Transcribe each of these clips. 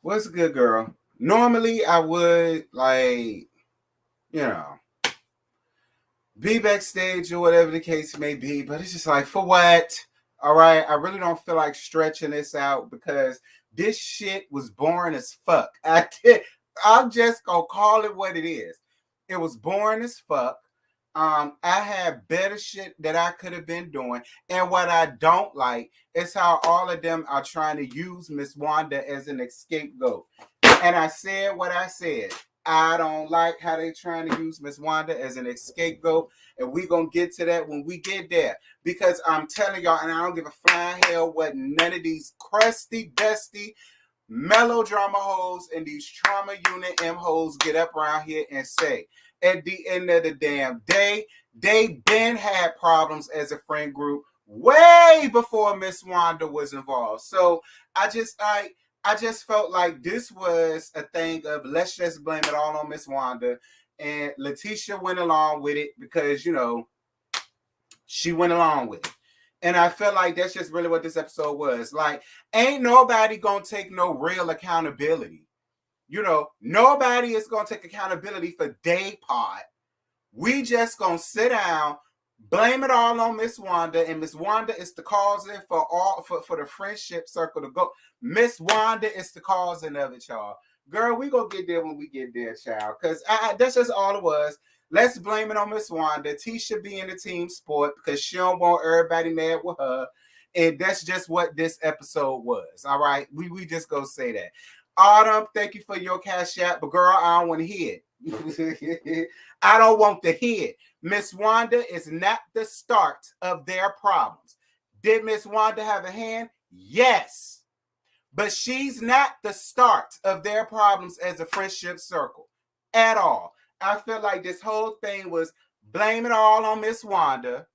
What's a good girl? Normally, I would be backstage or whatever the case may be, but it's just like, for what? All right, I really don't feel like stretching this out because this shit was boring as fuck. I'm just gonna call it what it is. It was boring as fuck. I had better shit that I could have been doing. And what I don't like is how all of them are trying to use Miss Wanda as an scapegoat. And I said what I said. I don't like how they trying to use Miss Wanda as an scapegoat. And we going to get to that when we get there. Because I'm telling y'all, and I don't give a flying hell what none of these crusty, dusty, melodrama hoes and these trauma unit M hoes get up around here and say. At the end of the damn day, they been had problems as a friend group way before Miss Wanda was involved. So I just felt like this was a thing of let's just blame it all on Miss Wanda. And Letitia went along with it because, she went along with it. And I feel like that's just really what this episode was. Like, ain't nobody gonna take no real accountability. Nobody is going to take accountability for day pod. We just going to sit down, blame it all on Miss Wanda, and Miss Wanda is the causing for the friendship circle to go. Miss Wanda is the causing of it, y'all. Girl, we going to get there when we get there, child, because that's just all it was. Let's blame it on Miss Wanda. T should be in the team sport because she don't want everybody mad with her. And that's just what this episode was, all right? We just going to say that. Autumn, thank you for your cash app, but girl, I don't want to hear it. I don't want to hear it. Miss Wanda is not the start of their problems. Did Miss Wanda have a hand? Yes. But she's not the start of their problems as a friendship circle at all. I feel like this whole thing was blame it all on Miss Wanda.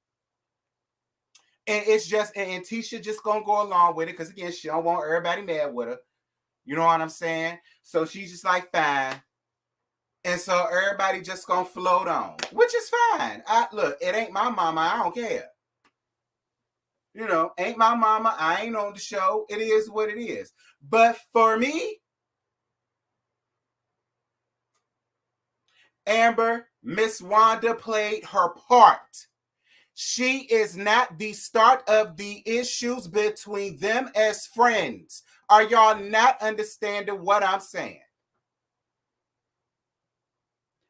And it's just, and Tisha just going to go along with it because, again, she don't want everybody mad with her. You know what I'm saying? So she's just like, fine. And so everybody just gonna float on, which is fine. Look, it ain't my mama. I don't care. Ain't my mama. I ain't on the show. It is what it is. But for me, Amber, Miss Wanda played her part. She is not the start of the issues between them as friends. Are y'all not understanding what I'm saying?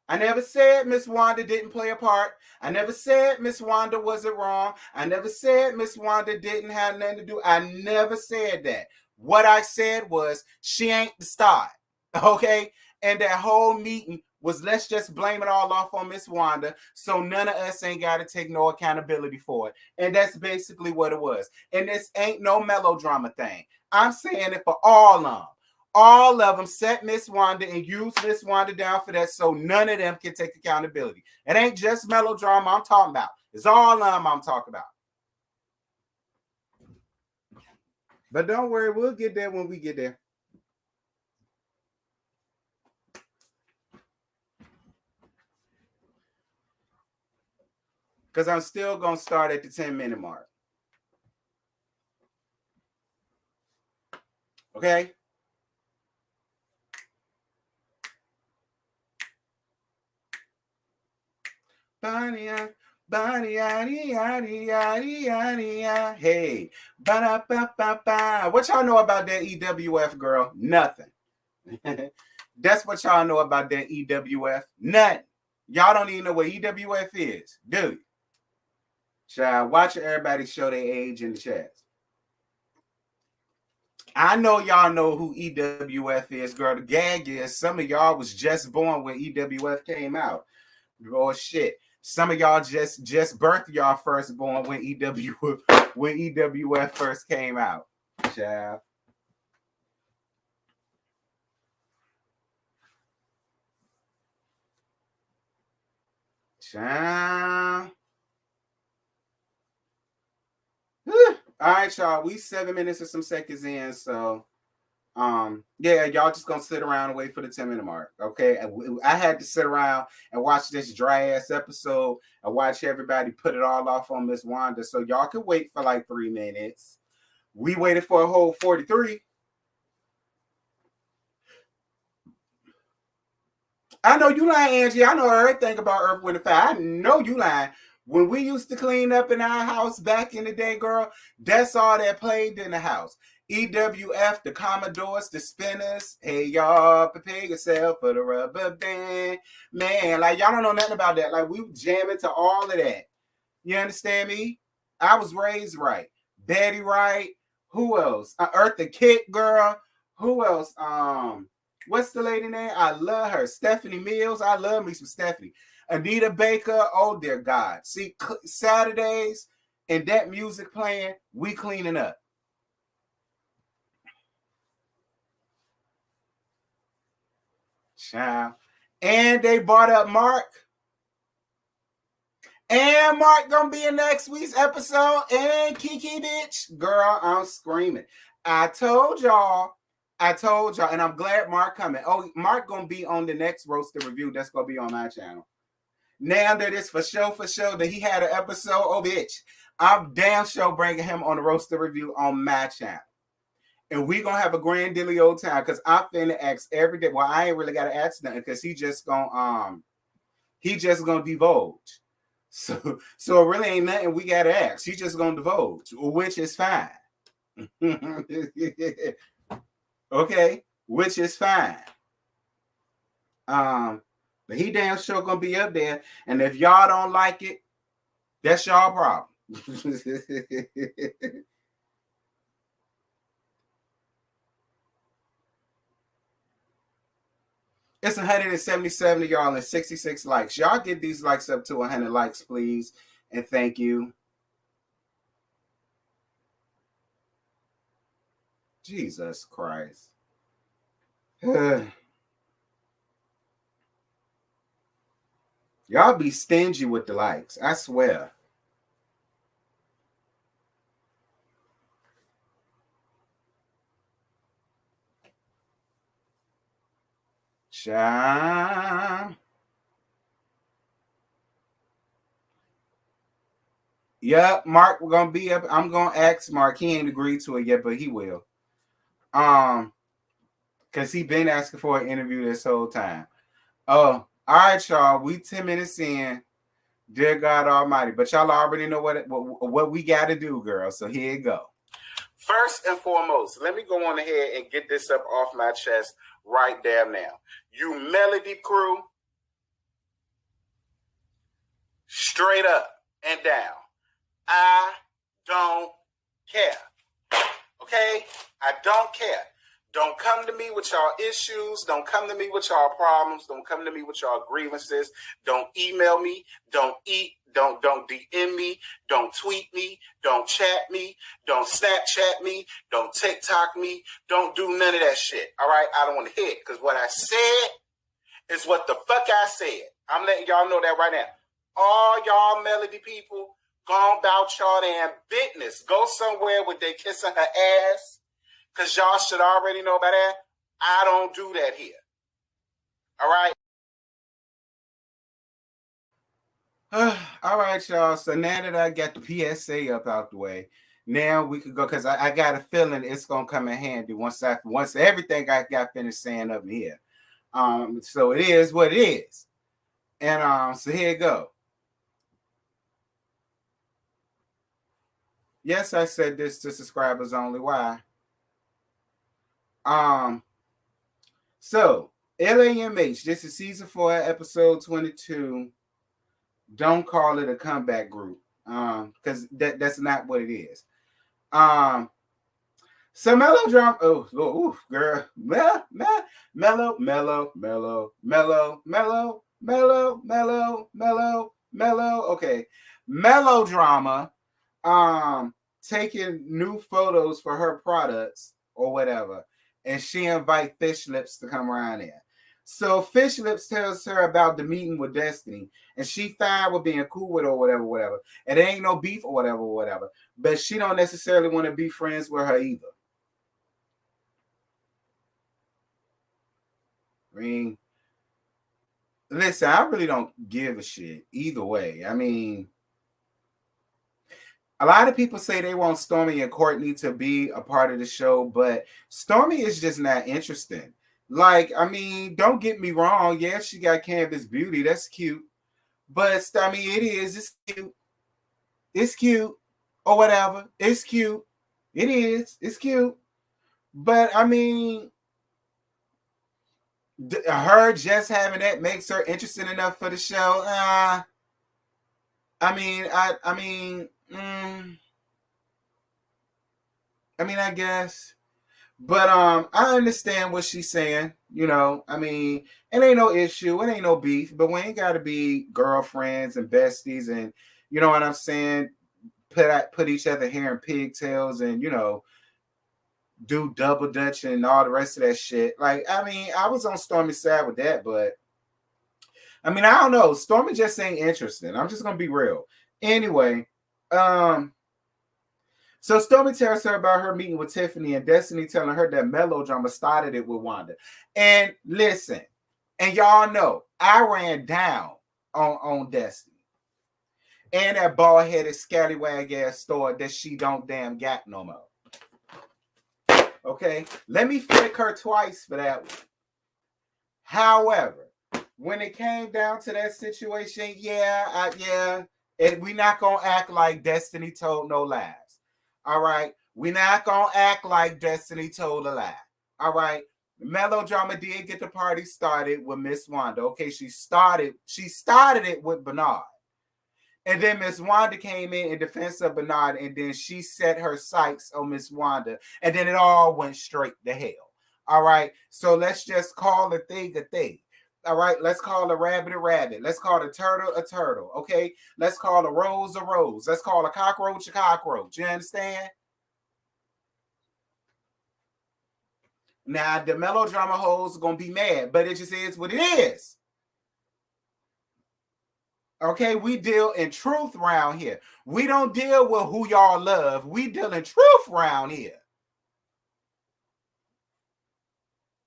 I never said Miss Wanda didn't play a part. I never said Miss Wanda wasn't wrong. I never said Miss Wanda didn't have nothing to do. I never said that. What I said was she ain't the start. Okay? And that whole meeting was let's just blame it all off on Miss Wanda so none of us ain't got to take no accountability for it. And that's basically what it was. And this ain't no melodrama thing. I'm saying it for all of them. All of them set Miss Wanda and use Miss Wanda down for that so none of them can take accountability. It ain't just melodrama I'm talking about. It's all of them I'm talking about. But don't worry, we'll get there when we get there. Because I'm still going to start at the 10-minute mark. Okay? Hey, ba-da-ba-ba-ba. What y'all know about that EWF, girl? Nothing. That's what y'all know about that EWF. Nothing. Y'all don't even know what EWF is, do you? Child, watch everybody show their age in the chats. I know y'all know who EWF is, girl. The gag is some of y'all was just born when EWF came out. Oh shit. Some of y'all just birthed y'all firstborn when EWF first came out. Child. Child. All right, y'all. We 7 minutes and some seconds in, so yeah, y'all just gonna sit around and wait for the 10-minute mark. Okay, I had to sit around and watch this dry ass episode and watch everybody put it all off on Miss Wanda, so y'all could wait for like 3 minutes. We waited for a whole 43. I know you lying, Angie. I know everything about Earth, Wind, and Fire. I know you lying. When we used to clean up in our house back in the day, girl, that's all that played in the house. EWF, the Commodores, the Spinners. Hey, y'all, prepare yourself for the rubber band. Man, like, y'all don't know nothing about that. Like, we jamming to all of that. You understand me? I was raised right. Betty Wright. Who else? Eartha Kitt, girl. Who else? What's the lady name? I love her. Stephanie Mills. I love me some Stephanie. Anita Baker. Oh dear God. See, Saturdays and that music playing, we cleaning up. Child. And they brought up Mark. And Mark gonna be in next week's episode. And Kiki, bitch. Girl, I'm screaming. I told y'all, and I'm glad Mark coming. Oh, Mark gonna be on the next roaster review. That's gonna be on my channel. Now that it's for sure that he had an episode, oh bitch, I'm damn sure bringing him on the roaster review on my channel. And we gonna have a grand dilly old time because I'm finna ask every day. Well, I ain't really gotta ask nothing because he just gonna divulge. So it really ain't nothing we gotta ask. He just gonna divulge, which is fine. Okay, which is fine. But he damn sure gonna be up there. And if y'all don't like it, that's y'all problem. It's 177 of y'all and 66 likes. Y'all get these likes up to 100 likes, please. And thank you. Jesus Christ. Y'all be stingy with the likes. I swear. Child. Yep, Mark, we're gonna be up. I'm gonna ask Mark. He ain't agreed to it yet, but he will. Because he been asking for an interview this whole time. Oh, all right, y'all. We 10 minutes in. Dear God Almighty. But y'all already know what we got to do, girl. So here you go. First and foremost, let me go on ahead and get this up off my chest right there now. You Melody crew, straight up and down. I don't care. Okay? I don't care. Don't come to me with y'all issues. Don't come to me with y'all problems. Don't come to me with y'all grievances. Don't email me. Don't DM me. Don't tweet me. Don't chat me. Don't Snapchat me. Don't TikTok me. Don't do none of that shit. All right? I don't want to hear it because what I said is what the fuck I said. I'm letting y'all know that right now. All y'all Melody people, go about y'all damn business. Go somewhere where they kissing her ass. Because y'all should already know about that. I don't do that here. All right? All right, y'all. So now that I got the PSA up out the way, now we could go because I got a feeling it's going to come in handy once everything I got finished saying up here. So it is what it is. And so here you go. Yes, I said this to subscribers only. Why? So LAMH, this is season 4, episode 22. Don't call it a comeback group. Because that's not what it is. So melodrama. Oh, girl. Mellow. Okay. Melodrama. Taking new photos for her products or whatever. And she invite Fish Lips to come around there. So Fish Lips tells her about the meeting with Destiny, and she fine with being cool with her or whatever. And there ain't no beef or whatever. But she don't necessarily want to be friends with her either. I mean, listen, I really don't give a shit either way. I mean, a lot of people say they want Stormy and Courtney to be a part of the show, but Stormy is just not interesting. Like, I mean, don't get me wrong. Yeah, she got Canvas Beauty. That's cute. But I mean, it's cute. It's cute. Or whatever. It's cute. It is. It's cute. But I mean, her just having that makes her interesting enough for the show. I guess. But I understand what she's saying. I mean, it ain't no issue, it ain't no beef, but we ain't gotta be girlfriends and besties and you know what I'm saying, put each other hair in pigtails and do double dutch and all the rest of that shit. Like, I mean, I was on Stormy's side with that, but I mean, I don't know. Stormy just ain't interesting. I'm just gonna be real. Anyway, so Stormy tells her about her meeting with Tiffany and Destiny telling her that melodrama started it with Wanda. And listen, and y'all know, I ran down on Destiny. And that bald-headed scallywag ass store that she don't damn got no more. Okay? Let me flick her twice for that one. However, when it came down to that situation, we not gonna act like Destiny told no lies. All right, we not gonna act like Destiny told a lie. All right, melodrama did get the party started with Miss Wanda. Okay, she started it with Bernard, and then Miss Wanda came in defense of Bernard, and then she set her sights on Miss Wanda, and then it all went straight to hell. All right, so let's just call a thing a thing. All right, let's call a rabbit a rabbit. Let's call a turtle. Okay, let's call a rose a rose. Let's call a cockroach a cockroach. You understand? Now the melodrama hoes are gonna be mad, but it just is what it is. Okay, we deal in truth around here. We don't deal with who y'all love. We deal in truth around here.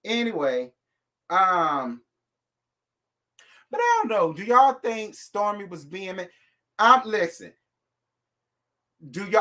Anyway, but I don't know. Do y'all think Stormy was being? Listen.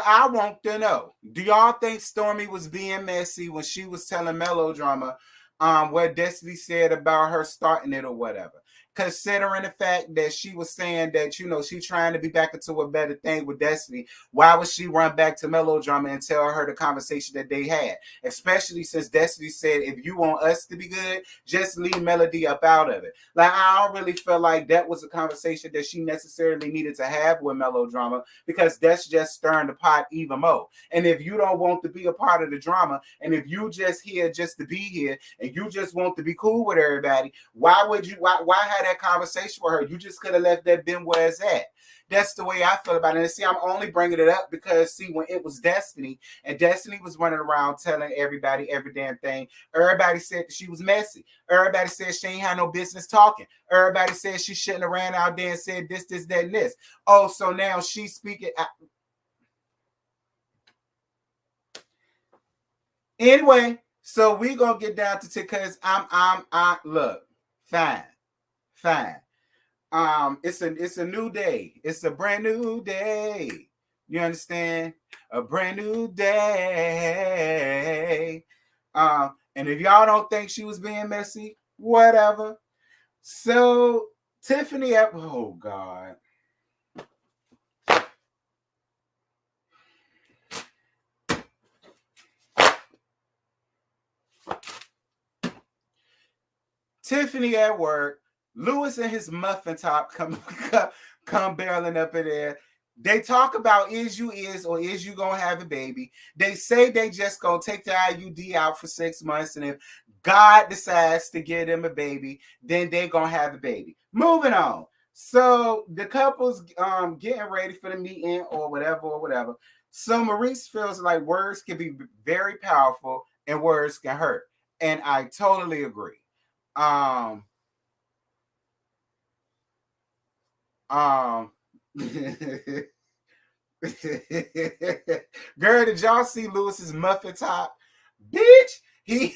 I want to know. Do y'all think Stormy was being messy when she was telling melodrama what Destiny said about her starting it or whatever? Considering the fact that she was saying that, she's trying to be back into a better thing with Destiny, why would she run back to melodrama and tell her the conversation that they had? Especially since Destiny said, if you want us to be good, just leave Melody up out of it. Like, I don't really feel like that was a conversation that she necessarily needed to have with melodrama, because that's just stirring the pot even more. And if you don't want to be a part of the drama, and if you just here just to be here, and you just want to be cool with everybody, why have that conversation with her? You just could have left that been where it's at. That's the way I feel about it. And see, I'm only bringing it up because, see, when it was Destiny, and Destiny was running around telling everybody every damn thing, everybody said that she was messy. Everybody said she ain't had no business talking. Everybody said she shouldn't have ran out there and said this, that, and this. Oh, so now she's speaking. Anyway, so we gonna get down to because I look, fine. It's a new day. It's a brand new day. You understand? A brand new day. And if y'all don't think she was being messy, whatever. So Tiffany, oh God. Tiffany at work. Lewis and his muffin top come barreling up in there. They talk about is you gonna have a baby. They say they just gonna take the IUD out for 6 months, and if God decides to give them a baby, then they gonna have a baby. Moving on. So the couple's getting ready for the meeting or whatever. So Maurice feels like words can be very powerful and words can hurt, and I totally agree. Girl, did y'all see Lewis's muffin top? Bitch, he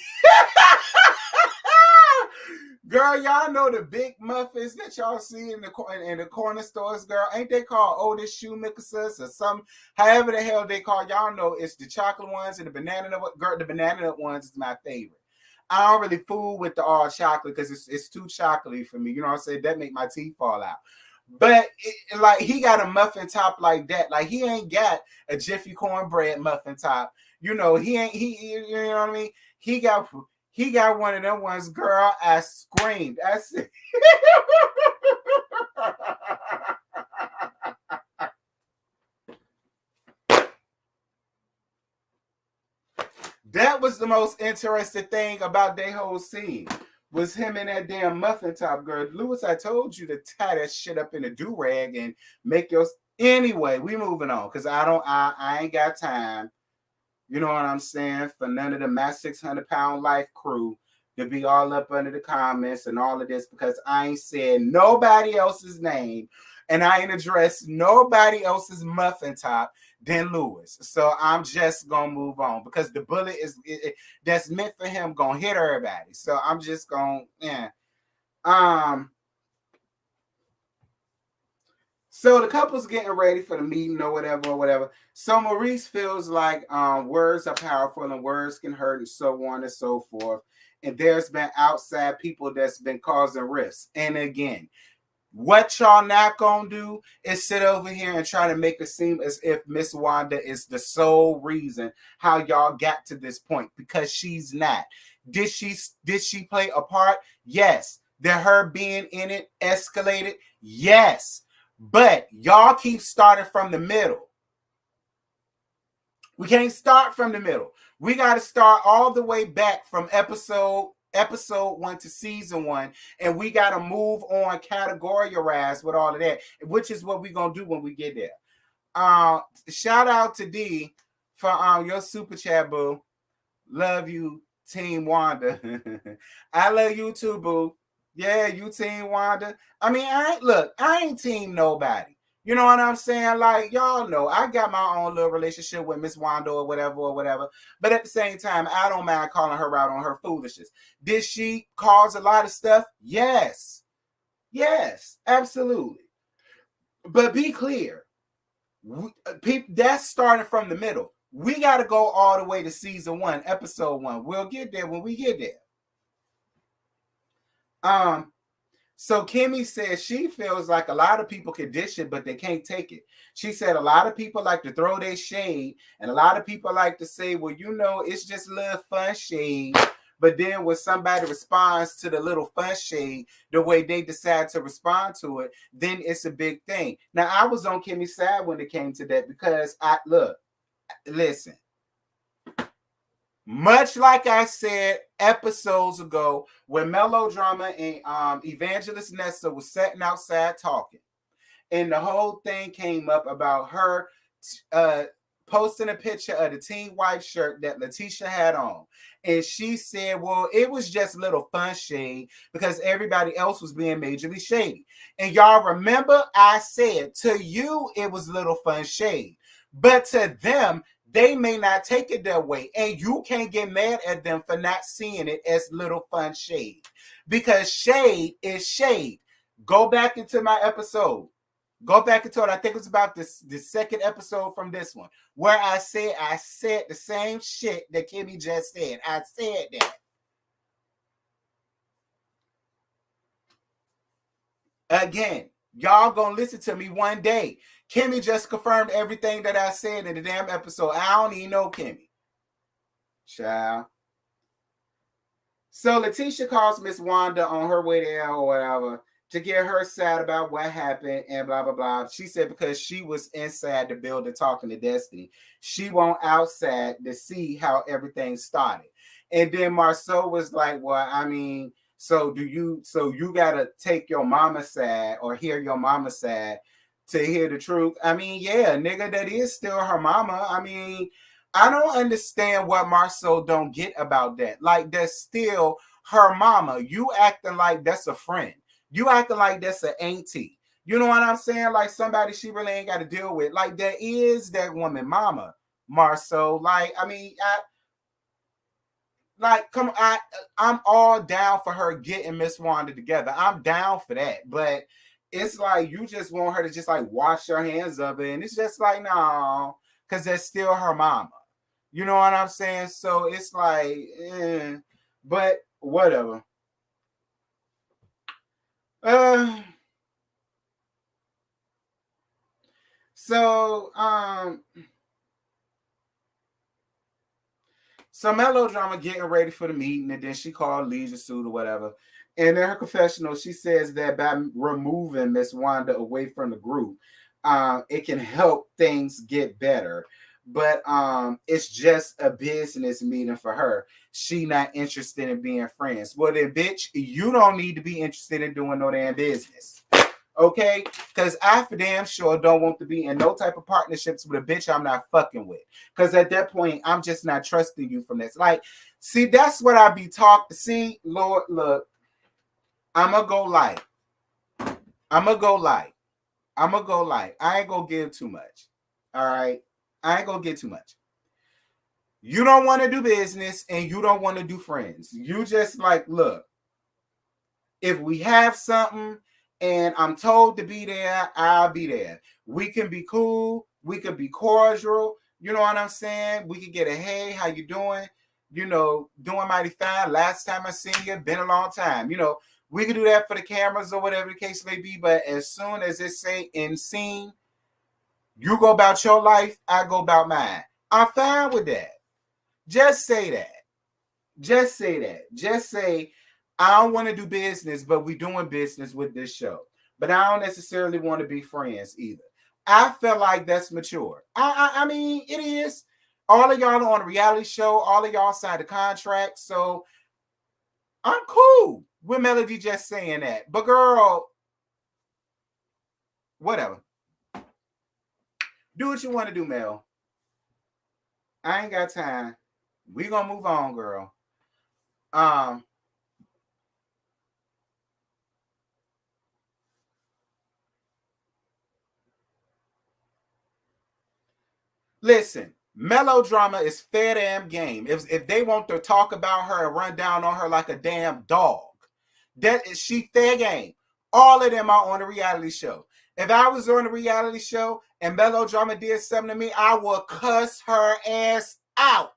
girl, y'all know the big muffins that y'all see in the corner stores, girl. Ain't they called Otis Shoemakers or some, however the hell they call, y'all know it's the chocolate ones and the banana nut. Girl, the banana nut ones is my favorite. I don't really fool with the all chocolate because it's too chocolatey for me. You know what I'm saying? That make my teeth fall out. But like he got a muffin top like that. Like he ain't got a Jiffy cornbread muffin top. You know, he ain't you know what I mean? He got one of them ones, girl. I screamed. I said that was the most interesting thing about their whole scene. Was him in that damn muffin top, girl. Lewis, I told you to tie that shit up in a do-rag and make your anyway, we moving on. Cause I ain't got time. You know what I'm saying? For none of the my 600-pound life crew to be all up under the comments and all of this because I ain't said nobody else's name and I ain't addressed nobody else's muffin top than Lewis. So I'm just gonna move on because the bullet that's meant for him gonna hit everybody. So I'm just gonna So the couple's getting ready for the meeting or whatever. So Maurice feels like words are powerful and words can hurt and so on and so forth. And there's been outside people that's been causing rifts. And again, what y'all not gonna do is sit over here and try to make it seem as if Miss Wanda is the sole reason how y'all got to this point, because she's not. Did she play a part? Yes. Did her being in it escalated? Yes. But y'all keep starting from the middle. We can't start from the middle. We got to start all the way back from episode 1 to season 1, and we got to move on, categorize with all of that, which is what we're gonna do when we get there. Shout out to D for your super chat, boo. Love you, Team Wanda. I love you too, boo. Yeah, you Team Wanda. I mean, I ain't team nobody. You know what I'm saying? Like, y'all know, I got my own little relationship with Miss Wanda or whatever. But at the same time, I don't mind calling her out on her foolishness. Did she cause a lot of stuff? Yes. Yes, absolutely. But be clear. That's starting from the middle. We got to go all the way to season 1, episode 1. We'll get there when we get there. So Kimmy says she feels like a lot of people can dish it, but they can't take it. She said a lot of people like to throw their shade, and a lot of people like to say, well, you know, it's just a little fun shade. But then when somebody responds to the little fun shade, the way they decide to respond to it, then it's a big thing. Now, I was on Kimmy's side when it came to that because listen. Much like I said episodes ago, when Melodrama and Evangelist Nessa was sitting outside talking, and the whole thing came up about her posting a picture of the teen wife shirt that Letitia had on. And she said, well, it was just a little fun shade because everybody else was being majorly shady. And y'all remember I said to you it was little fun shade, but to them, they may not take it that way. And you can't get mad at them for not seeing it as little fun shade. Because shade is shade. Go back into my episode. Go back into it. I think it's about the second episode from this one, where I said the same shit that Kimmy just said. I said that. Again, y'all gonna listen to me one day. Kimmy just confirmed everything that I said in the damn episode. I don't even know Kimmy. Child. So Letitia calls Miss Wanda on her way there or whatever to get her side about what happened and blah, blah, blah. She said because she was inside the building talking to Destiny, she went outside to see how everything started. And then Marceau was like, well, I mean, so you gotta take your mama's side or hear your mama's side to hear the truth. I mean, yeah, nigga, that is still her mama. I mean, I don't understand what Marceau don't get about that. Like, that's still her mama. You acting like that's a friend. You acting like that's an auntie. You know what I'm saying? Like somebody she really ain't got to deal with. Like, that is that woman mama, Marceau. Like, I mean, I'm all down for her getting Miss Wanda together. I'm down for that. But it's like you just want her to just like wash your hands of it. And it's just like, no, because that's still her mama. You know what I'm saying? So it's like, But whatever. Uh so So Melodrama getting ready for the meeting, and then she called Leisure Suit or whatever. And in her confessional, she says that by removing Miss Wanda away from the group, it can help things get better. But it's just a business meeting for her. She not interested in being friends. Well, then, bitch, you don't need to be interested in doing no damn business. Okay, because I for damn sure don't want to be in no type of partnerships with a bitch I'm not fucking with. Because at that point, I'm just not trusting you from this. Like, see, that's what I be talking. See, Lord, look, I'ma go light. I'ma go light. I'ma go light. I ain't gonna give too much. All right, I ain't gonna get too much. You don't want to do business and you don't want to do friends. You just like, look, if we have something and I'm told to be there, I'll be there. We can be cool. We can be cordial. You know what I'm saying? We can get a hey, how you doing? You know, doing mighty fine. Last time I seen you, been a long time. You know, we can do that for the cameras or whatever the case may be. But as soon as it say in scene, you go about your life, I go about mine. I'm fine with that. Just say that. Just say that. Just say, I don't want to do business, but we're doing business with this show. But I don't necessarily want to be friends either. I feel like that's mature. I mean, it is. All of y'all are on a reality show. All of y'all signed a contract. So I'm cool with Melody just saying that. But girl, whatever. Do what you want to do, Mel. I ain't got time. We gonna move on, girl. Um, Listen, Melodrama is fair damn game. If they want to talk about her and run down on her like a damn dog, that is she fair game. All of them are on a reality show. If I was on a reality show and Melodrama did something to me, I will cuss her ass out.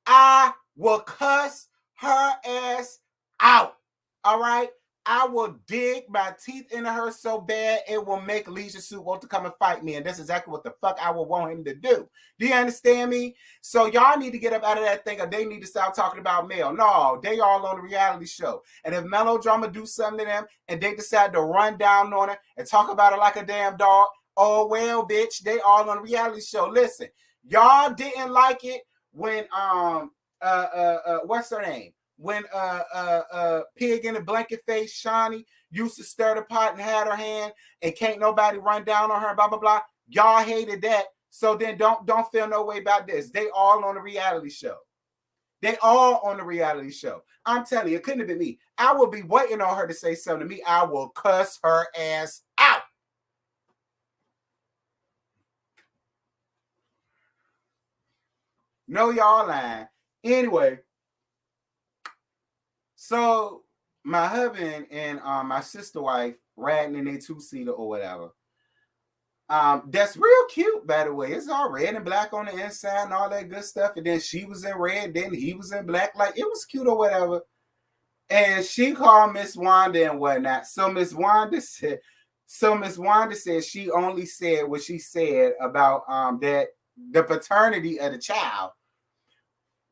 I will cuss her ass out. All right? I will dig my teeth into her so bad it will make Leisure Suit want to come and fight me. And that's exactly what the fuck I would want him to do. Do you understand me? So y'all need to get up out of that thing or they need to stop talking about Mel. No, they all on the reality show. And if Melodrama do something to them and they decide to run down on her and talk about her like a damn dog, oh well, bitch, they all on the reality show. Listen, y'all didn't like it when what's her name? When pig in the blanket face Shawnee used to stir the pot and had her hand and can't nobody run down on her, blah blah blah. Y'all hated that. So then don't feel no way about this. They all on the reality show. They all on the reality show. I'm telling you, it couldn't have been me. I will be waiting on her to say something to me. I will cuss her ass out. No, y'all lying. Anyway, so my husband and my sister wife riding in their two-seater or whatever. That's real cute, by the way. It's all red and black on the inside and all that good stuff. And then she was in red, then he was in black. Like it was cute or whatever. And she called Miss Wanda and whatnot. So Miss Wanda said she only said what she said about that the paternity of the child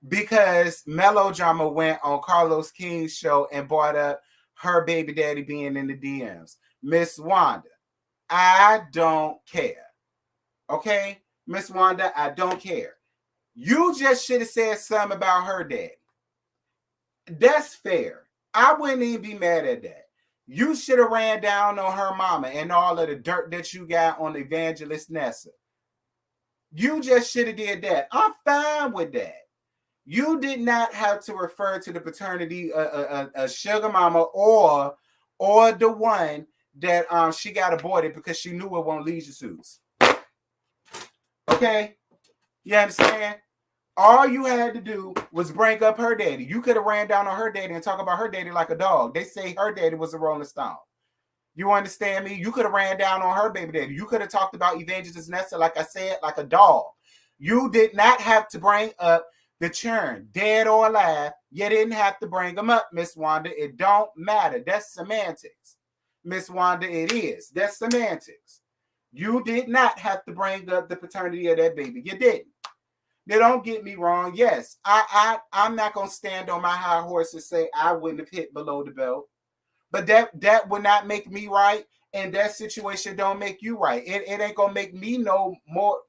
because Melodrama went on Carlos King's show and brought up her baby daddy being in the DMs. Miss Wanda, I don't care. Okay? Miss Wanda, I don't care. You just should have said something about her daddy. That's fair. I wouldn't even be mad at that. You should have ran down on her mama and all of the dirt that you got on Evangelist Nessa. You just should have did that. I'm fine with that. You did not have to refer to the paternity sugar mama or the one that she got aborted because she knew it won't Leisure Suits. Okay? You understand? All you had to do was bring up her daddy. You could have ran down on her daddy and talk about her daddy like a dog. They say her daddy was a Rolling Stone. You understand me? You could have ran down on her baby daddy. You could have talked about Evangelist Nessa, like I said, like a dog. You did not have to bring up The churn, dead or alive, you didn't have to bring them up, Miss Wanda. It don't matter. That's semantics. Miss Wanda, it is. That's semantics. You did not have to bring up the paternity of that baby. You didn't. Now, don't get me wrong. Yes, I'm not gonna stand on my high horse and say I wouldn't have hit below the belt, but that would not make me right, and that situation don't make you right. It ain't gonna make me no more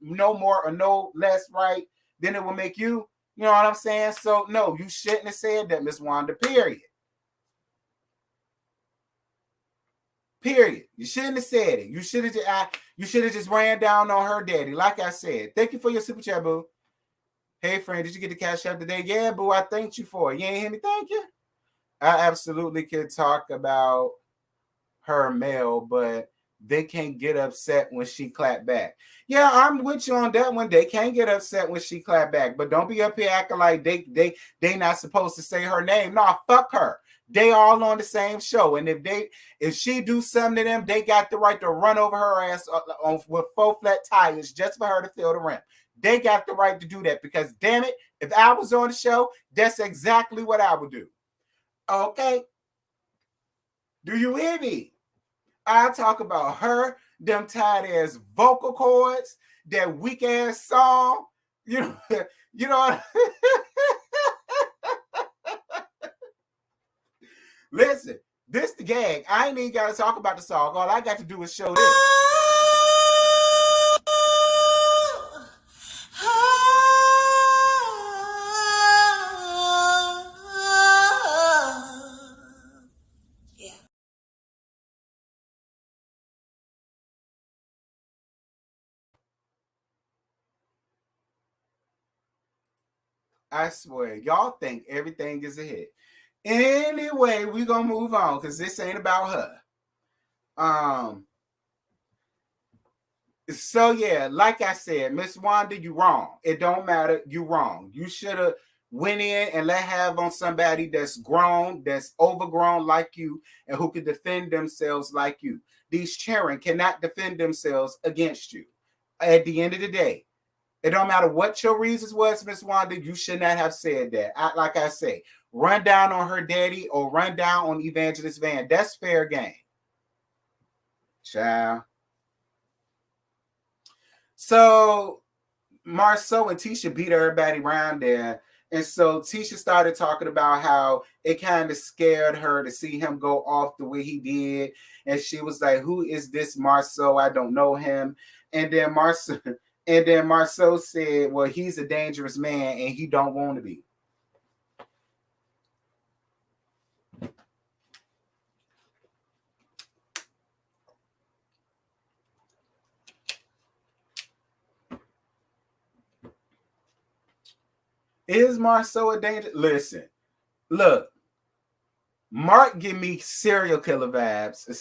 or no less right than it will make you. You know what I'm saying? So no, you shouldn't have said that, Miss Wanda. Period. Period. You shouldn't have said it. You should have just ran down on her daddy. Like I said, thank you for your super chat, boo. Hey, friend, did you get the cash out today? Yeah, boo, I thanked you for it. You ain't hear me thank you? I absolutely could talk about her mail, but they can't get upset when she clap back. Yeah, I'm with you on that one. They can't get upset when she clap back, but don't be up here acting like they not supposed to say her name. No, fuck her. They all on the same show, and if she do something to them, they got the right to run over her ass with 4 flat tires just for her to feel the rim. They got the right to do that because, damn it, if I was on the show, that's exactly what I would do. Okay? Do you hear me? I talk about her, them tight ass vocal cords, that weak ass song. You know, you know. Listen, this the gag. I ain't even got to talk about the song. All I got to do is show this. I swear, y'all think everything is a hit. Anyway, we're gonna move on because this ain't about her. So yeah, like I said, Miss Wanda, you wrong. It don't matter. You wrong. You should have went in and let have on somebody that's grown, that's overgrown like you, and who can defend themselves like you. These children cannot defend themselves against you. At the end of the day, it don't matter what your reasons was, Miss Wanda. You should not have said that. Like I say, run down on her daddy or run down on Evangelist Van. That's fair game. Child. So Marceau and Tisha beat everybody around there. And so Tisha started talking about how it kind of scared her to see him go off the way he did. And she was like, who is this Marceau? I don't know him. And then Marceau said, well, he's a dangerous man and he don't want to be. Is Marceau a danger? Listen, look, Mark give me serial killer vibes.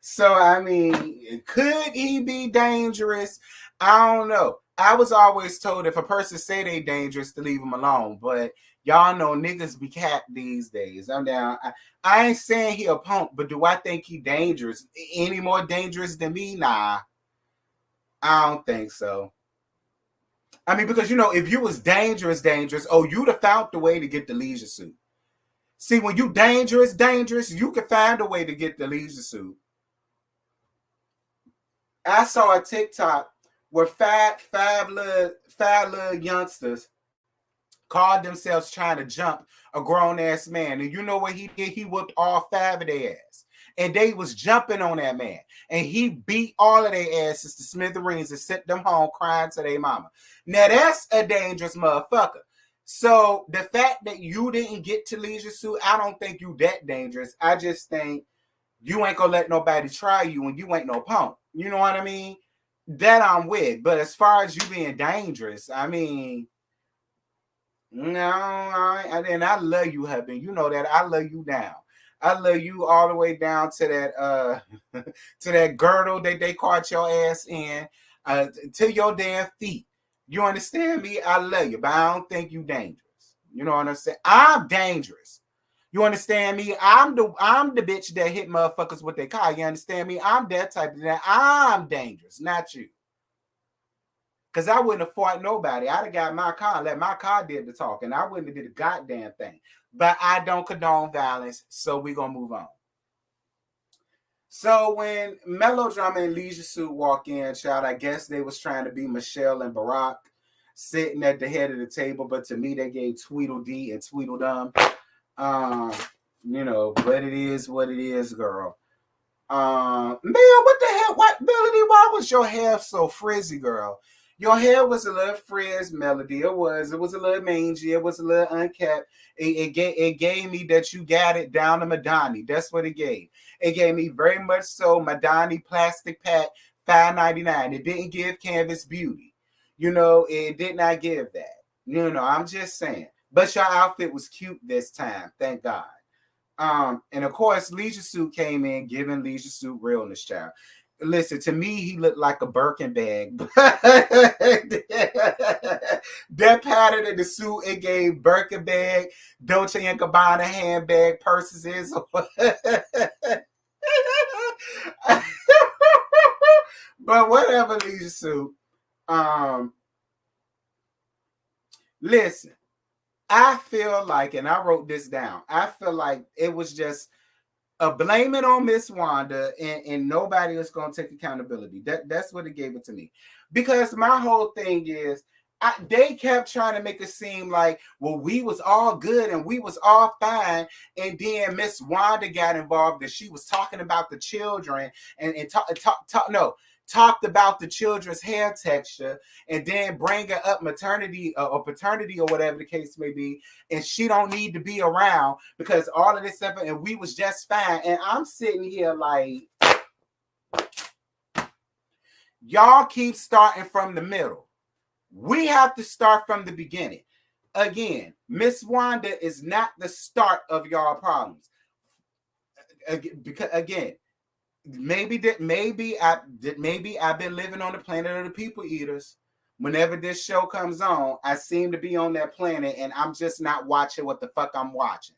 So I mean, could he be dangerous? I don't know. I was always told if a person say they dangerous to leave them alone, but y'all know niggas be cat these days. I'm down. I ain't saying he a punk, but do I think he dangerous? Any more dangerous than me? Nah, I don't think so. I mean, because, you know, if you was dangerous, oh, you'd have found the way to get the leisure suit. See, when you dangerous, you can find a way to get the leisure suit. I saw a TikTok where five little youngsters called themselves trying to jump a grown-ass man. And you know what he did? He whooped all 5 of their ass. And they was jumping on that man. And he beat all of their asses to smithereens and sent them home crying to their mama. Now, that's a dangerous motherfucker. So, the fact that you didn't get to leisure suit, I don't think you that dangerous. I just think you ain't gonna let nobody try you when you ain't no punk. You know what I mean? That I'm with. But as far as you being dangerous, I mean... No, and I love you, hubby. You know that I love you down. I love you all the way down to that to that girdle that they caught your ass in, to your damn feet. You understand me? I love you, but I don't think you dangerous. You know what I'm saying? I'm dangerous. You understand me? I'm the bitch that hit motherfuckers with their car. You understand me? I'm that type of that. I'm dangerous, not you. Because I wouldn't have fought nobody. I'd have got my car, let my car did the talking. I wouldn't have did a goddamn thing. But I don't condone violence, so we're going to move on. So when Melodrama and Leisure Suit walk in, child, I guess they was trying to be Michelle and Barack sitting at the head of the table, but to me they gave Tweedledee and Tweedledum. You know, but it is what it is, girl. Man, what the hell? What, Melody? Why was your hair so frizzy, girl? Your hair was a little frizz, Melody. It was a little mangy. It was a little unkept. It gave me that you got it down to Madani. That's what it gave. It gave me very much so Madani plastic pack, $5.99. It didn't give Canvas Beauty. You know, it did not give that. You know, I'm just saying. But your outfit was cute this time. Thank God. And of course, Leisure Suit came in giving Leisure Suit realness, child. Listen, to me, he looked like a Birkin bag. That pattern in the suit, it gave Birkin bag, Dolce & Gabbana handbag, purses is. But whatever, Leisure Suit. Listen, I feel like, and I wrote this down, I feel like it was just a blame it on Miss Wanda, and nobody is going to take accountability. That's what it gave it to me. Because my whole thing is, they kept trying to make it seem like, well, we was all good and we was all fine, and then Miss Wanda got involved and she was talking about the children and talked about the children's hair texture, and then bringing up maternity or paternity or whatever the case may be, and she don't need to be around because all of this stuff, and we was just fine. And I'm sitting here like, y'all keep starting from the middle. We have to start from the beginning. Again, Miss Wanda is not the start of y'all problems. Because again, maybe I've been living on the planet of the people eaters. Whenever this show comes on, I seem to be on that planet, and I'm just not watching what the fuck I'm watching.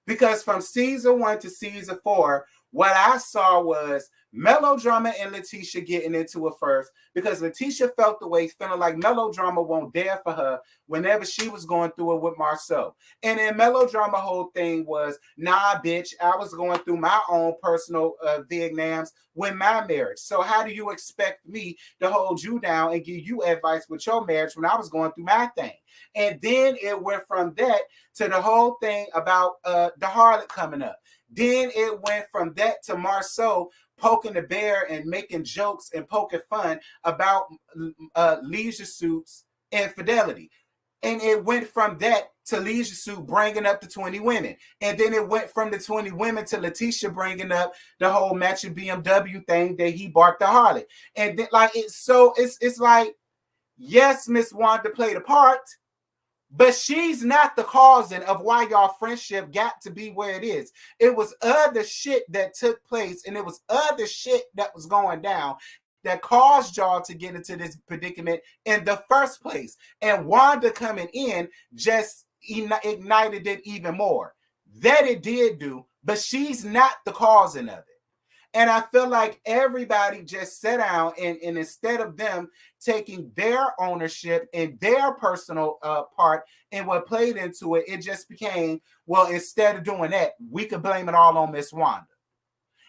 Because from season 1 to season 4, what I saw was Melodrama and Letitia getting into it first, because Letitia felt the way, feeling like Melodrama won't dare for her whenever she was going through it with Marceau. And then Melodrama whole thing was, nah, bitch, I was going through my own personal Vietnams with my marriage. So how do you expect me to hold you down and give you advice with your marriage when I was going through my thing? And then it went from that to the whole thing about the harlot coming up. Then it went from that to Marceau poking the bear and making jokes and poking fun about Leisure Suit's infidelity. And it went from that to Leisure Suit bringing up the 20 women. And then it went from the 20 women to Letitia bringing up the whole matching BMW thing that he barked the harlot. And then, like, it's like, yes, Miss Wanda played a part, but she's not the causing of why y'all friendship got to be where it is. It was other shit that took place, and it was other shit that was going down that caused y'all to get into this predicament in the first place. And Wanda coming in just ignited it even more. That it did do, but she's not the causing of it. And I feel like everybody just sat down and instead of them taking their ownership and their personal part and what played into it, it just became, well, instead of doing that, we could blame it all on Miss Wanda.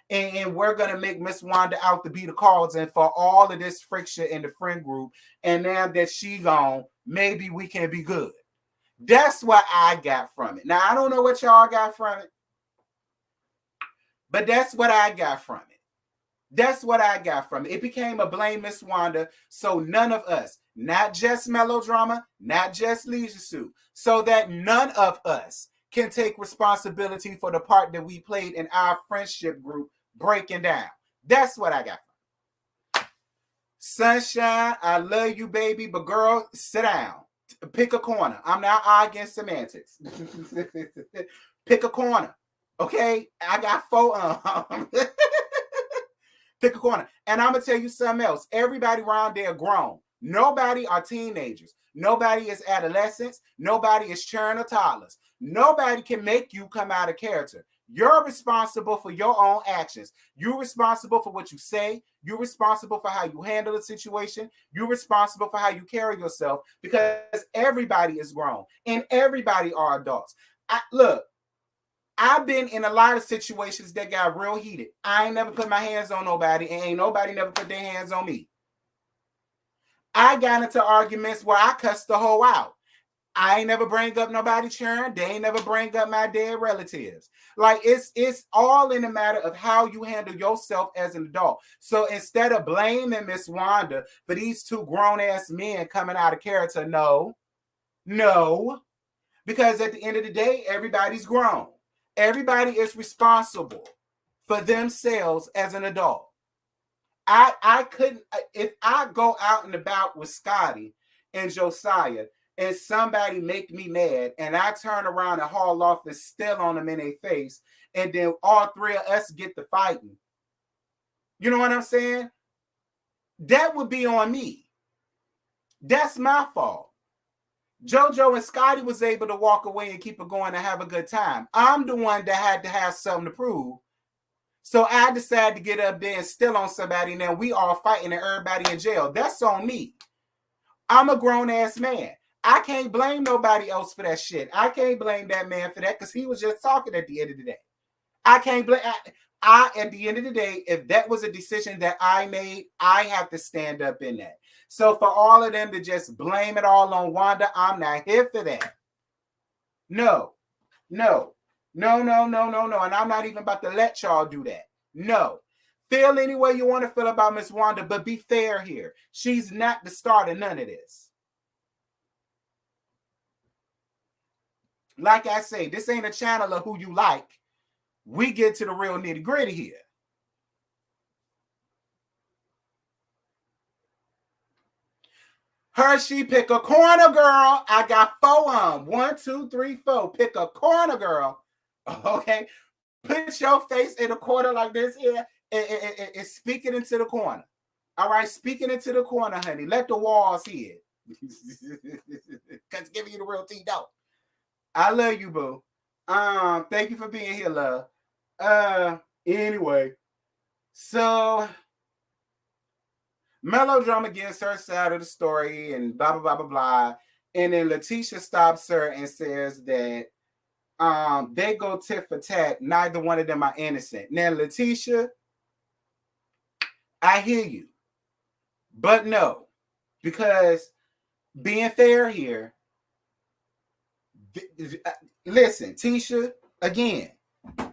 And we're going to make Miss Wanda out to be the cause and for all of this friction in the friend group. And now that she gone, maybe we can be good. That's what I got from it. Now, I don't know what y'all got from it, but that's what I got from it. That's what I got from it. It became a blame Miss Wanda, so none of us, not just Melodrama, not just Leisure Suit, so that none of us can take responsibility for the part that we played in our friendship group breaking down. That's what I got from it. Sunshine, I love you, baby, but girl, sit down. Pick a corner. I'm not arguing semantics. Pick a corner. Okay? I got 4 Pick a corner. And I'm going to tell you something else. Everybody around there grown. Nobody are teenagers. Nobody is adolescents. Nobody is children or toddlers. Nobody can make you come out of character. You're responsible for your own actions. You're responsible for what you say. You're responsible for how you handle the situation. You're responsible for how you carry yourself, because everybody is grown and everybody are adults. Look, I've been in a lot of situations that got real heated. I ain't never put my hands on nobody, and ain't nobody never put their hands on me. I got into arguments where I cussed the whole out. I ain't never bring up nobody churn. They ain't never bring up my dead relatives. Like, it's all in a matter of how you handle yourself as an adult. So instead of blaming Miss Wanda for these two grown-ass men coming out of character, no. Because at the end of the day, everybody's grown. Everybody is responsible for themselves as an adult. I couldn't, if I go out and about with Scotty and Josiah and somebody make me mad and I turn around and haul off and still on them in their face, and then all three of us get to fighting, you know what I'm saying? That would be on me. That's my fault. JoJo and Scotty was able to walk away and keep it going and have a good time. I'm the one that had to have something to prove. So I decided to get up there and still on somebody, and then we all fighting and everybody in jail. That's on me. I'm a grown-ass man. I can't blame nobody else for that shit. I can't blame that man for that because he was just talking at the end of the day. I can't blame... at the end of the day, if that was a decision that I made, I have to stand up in that. So for all of them to just blame it all on Wanda, I'm not here for that. No. And I'm not even about to let y'all do that. No. Feel any way you want to feel about Miss Wanda, but be fair here. She's not the start of none of this. Like I say, this ain't a channel of who you like. We get to the real nitty gritty here. Hershey, pick a corner, girl. I got 4 on. 1, 2, 3, 4. Pick a corner, girl. Okay. Put your face in a corner like this here and speak it into the corner. All right. Speak it into the corner, honey. Let the walls hear it. Because giving you the real tea, though. I love you, boo. Thank you for being here, love. Anyway, so Melodrama gives her side of the story and blah, blah, blah, blah, blah. And then Letitia stops her and says that they go tit for tat. Neither one of them are innocent. Now, Letitia, I hear you. But no, because being fair here, listen, Tisha, again,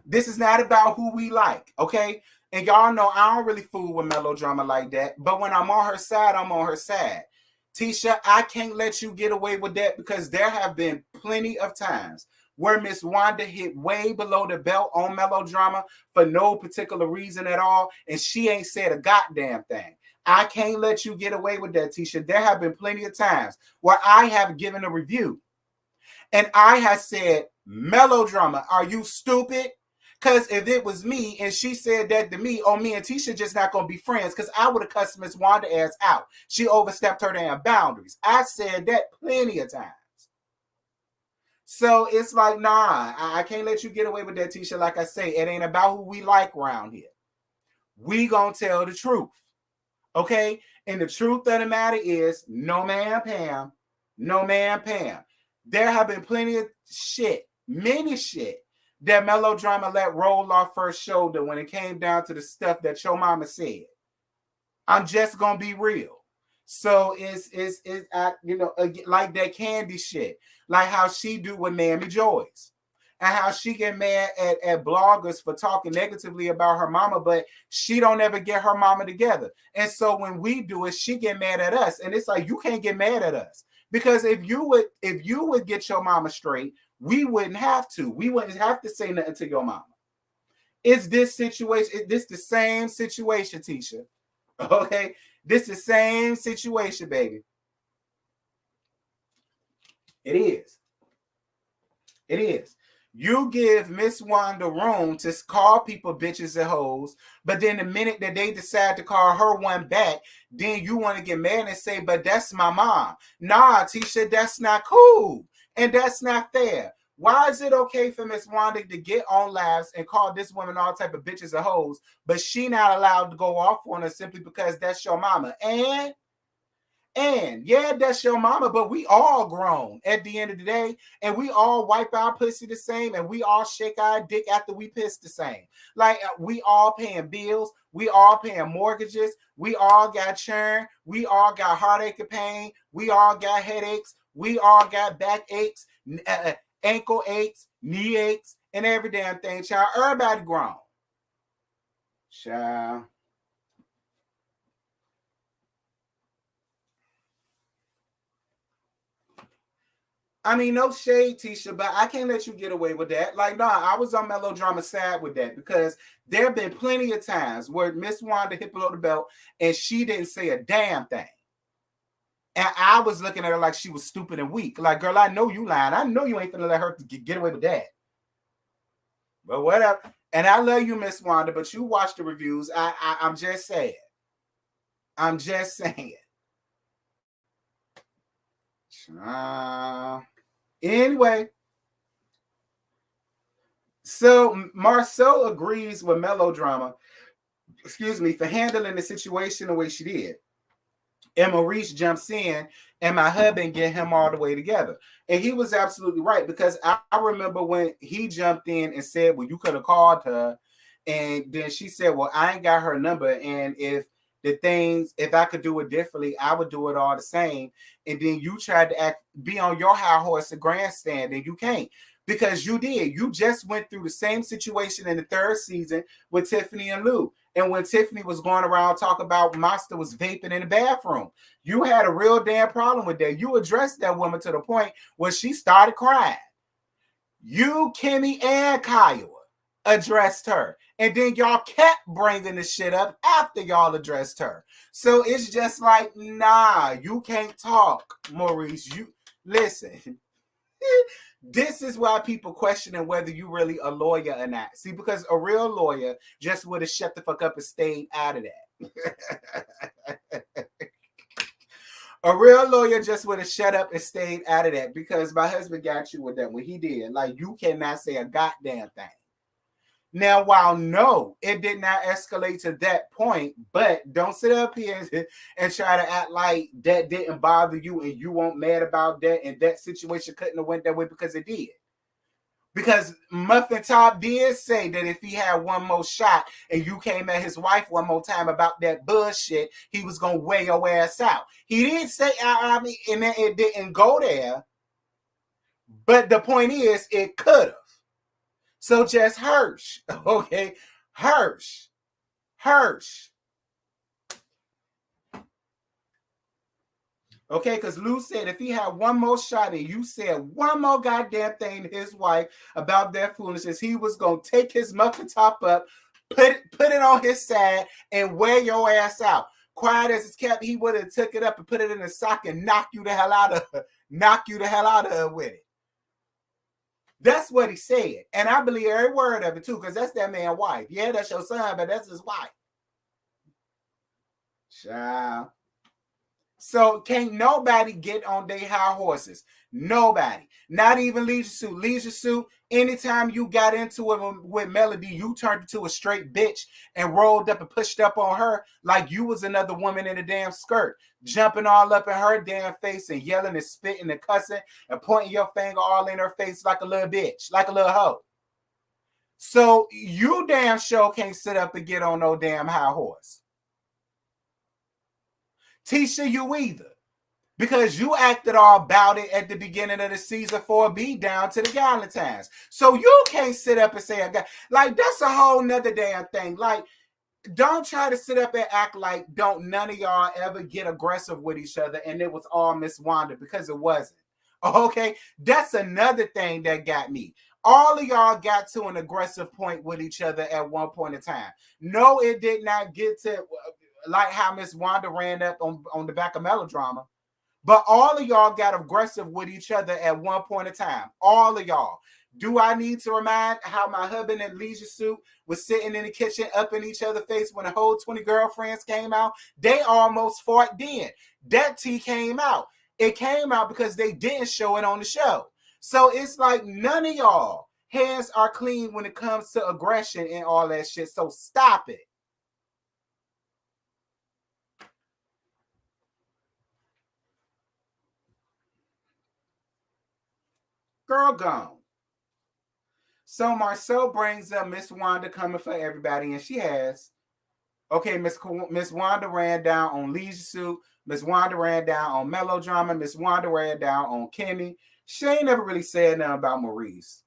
this is not about who we like, okay? And y'all know I don't really fool with Melodrama like that. But when I'm on her side, I'm on her side. Tisha, I can't let you get away with that because there have been plenty of times where Miss Wanda hit way below the belt on Melodrama for no particular reason at all, and she ain't said a goddamn thing. I can't let you get away with that, Tisha. There have been plenty of times where I have given a review, and I have said, Melodrama, are you stupid? Because if it was me and she said that to me, me and Tisha just not going to be friends because I would have cussed Miss Wanda ass out. She overstepped her damn boundaries. I said that plenty of times. So it's like, nah, I can't let you get away with that, Tisha. Like I say, it ain't about who we like around here. We going to tell the truth. Okay? And the truth of the matter is, no man, Pam. No man, Pam. There have been plenty of shit, many shit, that Melodrama let roll off her shoulder when it came down to the stuff that your mama said. I'm just gonna be real. So it's like that Candy shit, like how she do with Mammy Joyce, and how she get mad at bloggers for talking negatively about her mama, but she don't ever get her mama together. And so when we do it, she get mad at us, and it's like you can't get mad at us because if you would get your mama straight, we wouldn't have to. We wouldn't have to say nothing to your mama. It's this situation. This the same situation, Tisha. Okay? This the same situation, baby. It is. It is. You give Miss Wanda room to call people bitches and hoes, but then the minute that they decide to call her one back, then you want to get mad and say, but that's my mom. Nah, Tisha, that's not cool. And that's not fair. Why is it okay for Miss Wanda to get on lives and call this woman all type of bitches and hoes, but she not allowed to go off on her simply because that's your mama? And yeah, that's your mama, but we all grown at the end of the day, and we all wipe our pussy the same, and we all shake our dick after we piss the same. Like, we all paying bills, we all paying mortgages, we all got churn, we all got heartache and pain, we all got headaches, we all got back aches, ankle aches, knee aches, and every damn thing, child. Everybody grown. Child. I mean, no shade, Tisha, but I can't let you get away with that. Like, nah, I was on melodrama side with that because there have been plenty of times where Miss Wanda hit below the belt and she didn't say a damn thing. And I was looking at her like she was stupid and weak. Like, girl, I know you lying. I know you ain't gonna let her get away with that. But whatever. And I love you, Miss Wanda, but you watch the reviews. I'm just saying. I'm just saying. Anyway, so Marceau agrees with melodrama, for handling the situation the way she did. And Maurice jumps in, and my husband get him all the way together. And he was absolutely right, because I remember when he jumped in and said, well, you could have called her. And then she said, well, I ain't got her number. And if I could do it differently, I would do it all the same. And then you tried to be on your high horse and grandstand, and you can't, because you did. You just went through the same situation in the third season with Tiffany and Lou. And when Tiffany was going around talking about Monster was vaping in the bathroom, you had a real damn problem with that. You addressed that woman to the point where she started crying. You, Kimmy, and Kyle addressed her. And then y'all kept bringing the shit up after y'all addressed her. So it's just like, nah, you can't talk, Maurice. You listen. This is why people questioning whether you really a lawyer or not. See, because a real lawyer just would have shut the fuck up and stayed out of that. A real lawyer just would have shut up and stayed out of that, because my husband got you with that when he did. Like, you cannot say a goddamn thing. Now, while no, it did not escalate to that point, but don't sit up here and try to act like that didn't bother you and you weren't mad about that and that situation couldn't have went that way, because it did. Because Muffin Top did say that if he had one more shot and you came at his wife one more time about that bullshit, he was going to weigh your ass out. He didn't say, I mean, and it didn't go there. But the point is, it could have. So just Hirsch, okay? Hirsch. Okay, because Lou said if he had one more shot and you said one more goddamn thing to his wife about their foolishness, he was going to take his muffin top up, put it on his side, and wear your ass out. Quiet as it's kept, he would have took it up and put it in a sock and knock you the hell out of her with it. That's what he said. And I believe every word of it, too, because that's that man's wife. Yeah, that's your son, but that's his wife. Child. So can't nobody get on their high horses. Nobody. Not even Leisure Suit. Leisure Suit, anytime you got into it with Melody, you turned into a straight bitch and rolled up and pushed up on her like you was another woman in a damn skirt, jumping all up in her damn face and yelling and spitting and cussing and pointing your finger all in her face like a little bitch, like a little hoe. So you damn sure can't sit up and get on no damn high horse. Tisha, you either. Because you acted all about it at the beginning of the season 4B down to the Galentine's. So you can't sit up and say, like, that's a whole nother damn thing. Like, don't try to sit up and act like don't none of y'all ever get aggressive with each other and it was all Miss Wanda, because it wasn't. Okay? That's another thing that got me. All of y'all got to an aggressive point with each other at one point in time. No, it did not get to like how Miss Wanda ran up on the back of melodrama. But all of y'all got aggressive with each other at one point in time. All of y'all. Do I need to remind how my husband in Leisure Suit was sitting in the kitchen up in each other's face when the whole 20 girlfriends came out? They almost fought then. That tea came out. It came out because they didn't show it on the show. So it's like none of y'all hands are clean when it comes to aggression and all that shit. So stop it. Girl gone. So Marcel brings up Miss Wanda coming for everybody, and she has. Okay, Miss Wanda ran down on Leisure Suit. Miss Wanda ran down on Melodrama. Miss Wanda ran down on Kimmy. She ain't never really said nothing about Maurice.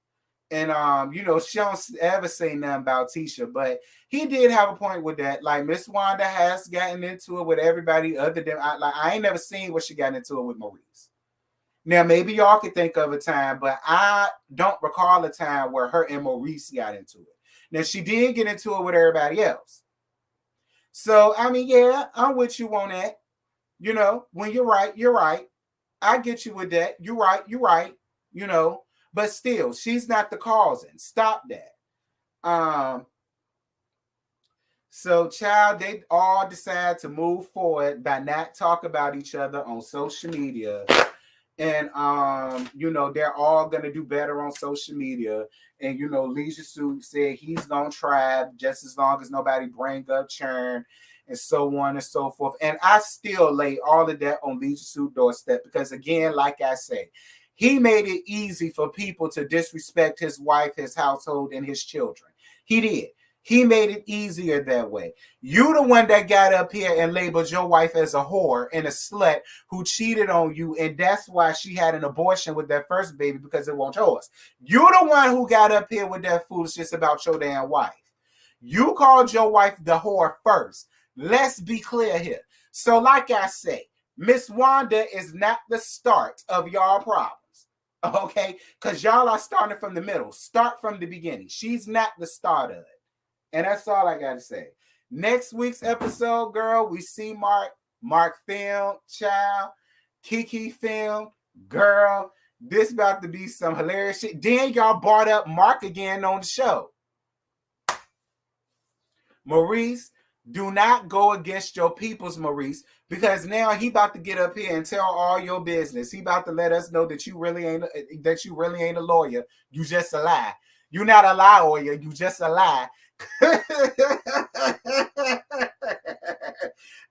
And she don't ever say nothing about Tisha, but he did have a point with that. Like Miss Wanda has gotten into it with everybody other than I ain't never seen where she got into it with Maurice. Now maybe y'all could think of a time, but I don't recall a time where her and Maurice got into it. Now she did get into it with everybody else. So I mean, yeah, I'm with you on that. When you're right, you're right. I get you with that. You're right, you're right. But still, she's not the causing. Stop that. So, child, they all decide to move forward by not talk about each other on social media. And they're all gonna do better on social media. And Leisure Suit said he's gonna try just as long as nobody bring up churn and so on and so forth. And I still lay all of that on Leisure Suit doorstep because again, like I say, he made it easy for people to disrespect his wife, his household, and his children. He did. He made it easier that way. You the one that got up here and labeled your wife as a whore and a slut who cheated on you, and that's why she had an abortion with that first baby because it wasn't yours. You the one who got up here with that foolishness about your damn wife. You called your wife the whore first. Let's be clear here. So like I say, Miss Wanda is not the start of y'all problems. Okay? Because y'all are starting from the middle. Start from the beginning. She's not the start of it. And that's all I got to say. Next week's episode, girl, we see Mark film, child, Kiki film, girl. This about to be some hilarious shit. Then y'all brought up Mark again on the show. Maurice, do not go against your peoples, Maurice, because now he about to get up here and tell all your business. He about to let us know that you really ain't a lawyer. You just a lie. You're not a lawyer. You just a lie.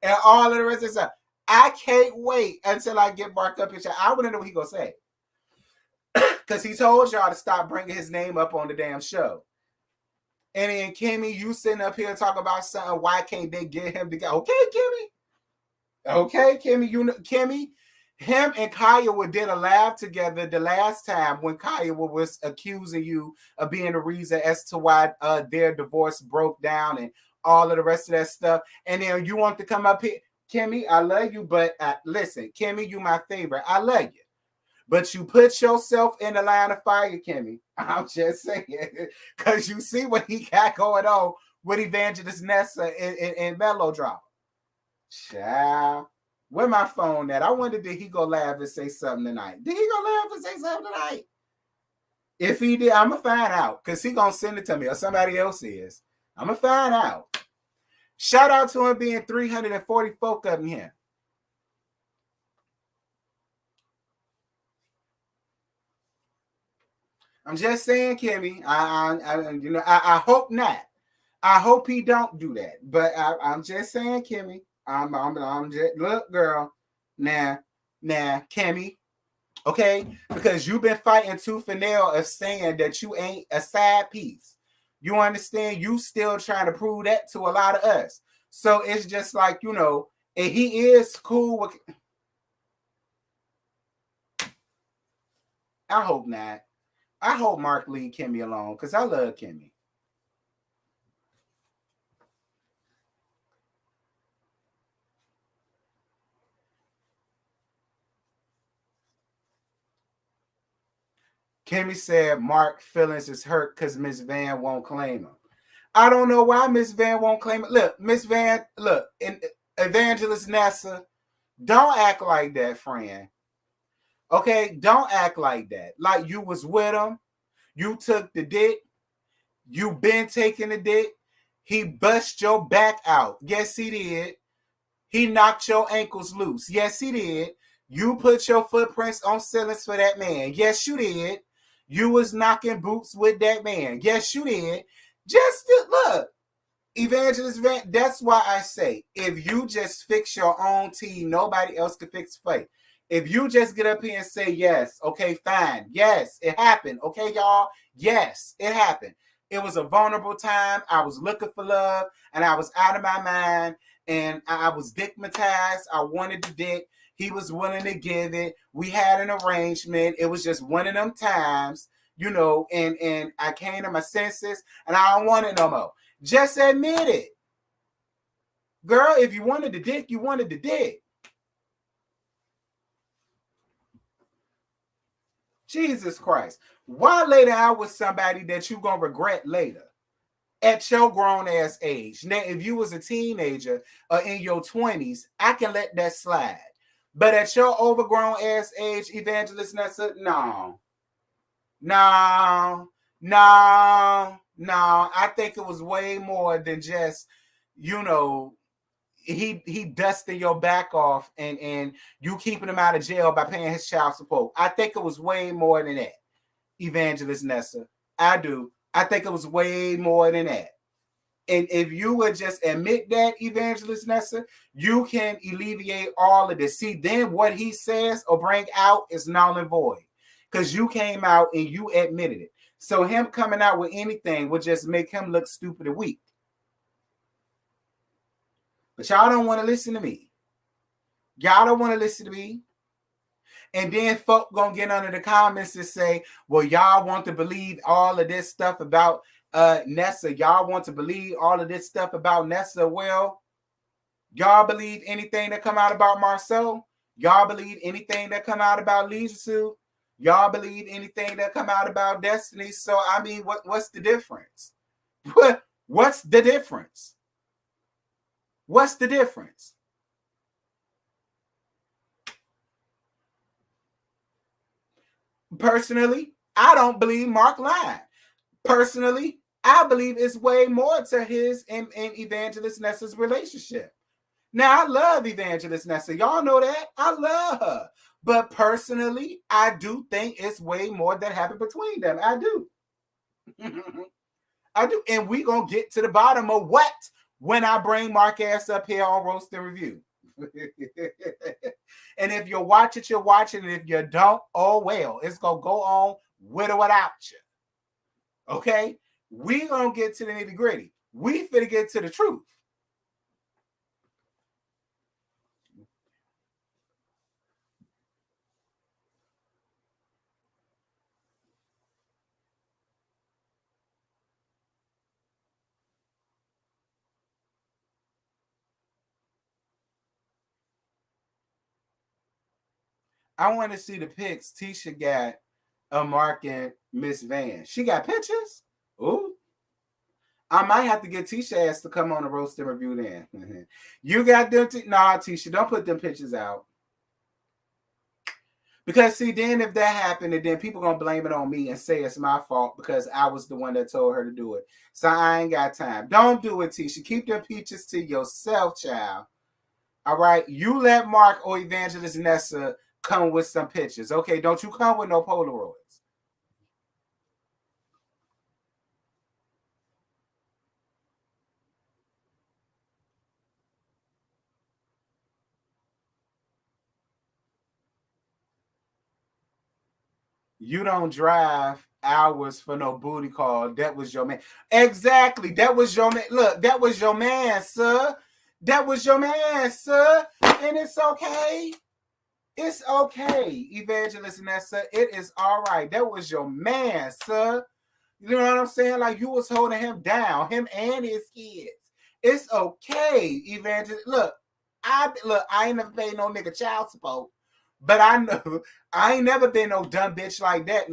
And all of the rest of stuff. I can't wait until I get Mark up here. I want to know what he gonna say. Because he told y'all to stop bringing his name up on the damn show. And then Kimmy, you sitting up here talking about something. Why can't they get him to go? Okay, Kimmy. Okay, Kimmy. Kimmy, him and Kaya did a laugh together the last time when Kaya was accusing you of being the reason as to why their divorce broke down and all of the rest of that stuff. And then you want to come up here. Kimmy, I love you, but listen, Kimmy, you my favorite. I love you. But you put yourself in the line of fire, Kimmy. I'm just saying. Because you see what he got going on with Evangelist Nessa in Melodrama. Child. Where my phone at? I wonder, did he go laugh and say something tonight? Did he go laugh and say something tonight? If he did, I'm going to find out. Because he going to send it to me or somebody else is. I'm going to find out. Shout out to him being 340 folk up in here. I'm just saying, Kimmy. I hope not. I hope he don't do that. But I'm just saying, Kimmy. I'm just look, girl. Now, Kimmy. Okay, because you've been fighting tooth and nail of saying that you ain't a side piece. You understand? You still trying to prove that to a lot of us. So it's just like, and he is cool with. I hope not. I hope Mark leave Kimmy alone because I love Kimmy. Kimmy said Mark feelings is hurt because Miss Van won't claim him. I don't know why Miss Van won't claim it. Look, Miss Van, in Evangelist Nessa, don't act like that, friend. Okay, don't act like that. Like you was with him, you took the dick, you been taking the dick, he bust your back out. Yes, he did. He knocked your ankles loose. Yes, he did. You put your footprints on ceilings for that man. Yes, you did. You was knocking boots with that man. Yes, you did. Just look, Evangelist Van, that's why I say, if you just fix your own team, nobody else can fix faith. If you just get up here and say, yes, okay, fine. Yes, it happened. Okay, y'all. Yes, it happened. It was a vulnerable time. I was looking for love and I was out of my mind and I was dickmatized. I wanted the dick. He was willing to give it. We had an arrangement. It was just one of them times, you know, and I came to my senses and I don't want it no more. Just admit it. Girl, if you wanted the dick, you wanted the dick. Jesus Christ. Why lay down with somebody that you gonna regret later at your grown ass age? Now, if you was a teenager or in your 20s, I can let that slide. But at your overgrown ass age, Evangelist Nessa, no. No. I think it was way more than just, you know, he dusting your back off and you keeping him out of jail by paying his child support. I think it was way more than that, Evangelist Nessa. I do. I think it was way more than that. And if you would just admit that, Evangelist Nessa, you can alleviate all of this. See, then what he says or bring out is null and void because you came out and you admitted it. So him coming out with anything would just make him look stupid and weak. But y'all don't want to listen to me. Y'all don't want to listen to me. And then folk gonna get under the comments and say, well, y'all want to believe all of this stuff about Nessa. Y'all want to believe all of this stuff about Nessa. Well, y'all believe anything that come out about Marceau? Y'all believe anything that come out about Leisure Suit? Y'all believe anything that come out about Destiny? So, I mean, what's the difference? What's the difference? What's the difference? Personally, I don't believe Mark lied. Personally, I believe it's way more to his and Evangelist Nessa's relationship. Now, I love Evangelist Nessa. Y'all know that. I love her. But personally, I do think it's way more that happened between them. I do. I do. And we going to get to the bottom of what when I bring Mark ass up here on Roast and Review. And if you watch it, you're watching. And if you don't, oh well. It's going to go on with or without you. Okay? We going to get to the nitty gritty. We finna get to the truth. I want to see the pics Tisha got of Mark and Miss Van. She got pictures? Ooh. I might have to get Tisha ass to come on the Roast and Review then. You got them? Nah, Tisha, don't put them pictures out. Because, see, then if that happened, and then people going to blame it on me and say it's my fault because I was the one that told her to do it. So I ain't got time. Don't do it, Tisha. Keep them pictures to yourself, child. All right? You let Mark or Evangelist Nessa come with some pictures. Okay? Don't you come with no Polaroids. You don't drive hours for no booty call. That was your man. Exactly. That was your man. Look, that was your man, sir. That was your man, sir. And it's okay. It's okay, Evangelist Nessa. It is all right. That was your man, sir. You know what I'm saying? Like you was holding him down, him and his kids. It's okay, Evangelist. Look, I ain't never paid no nigga child support. But I know I ain't never been no dumb bitch like that,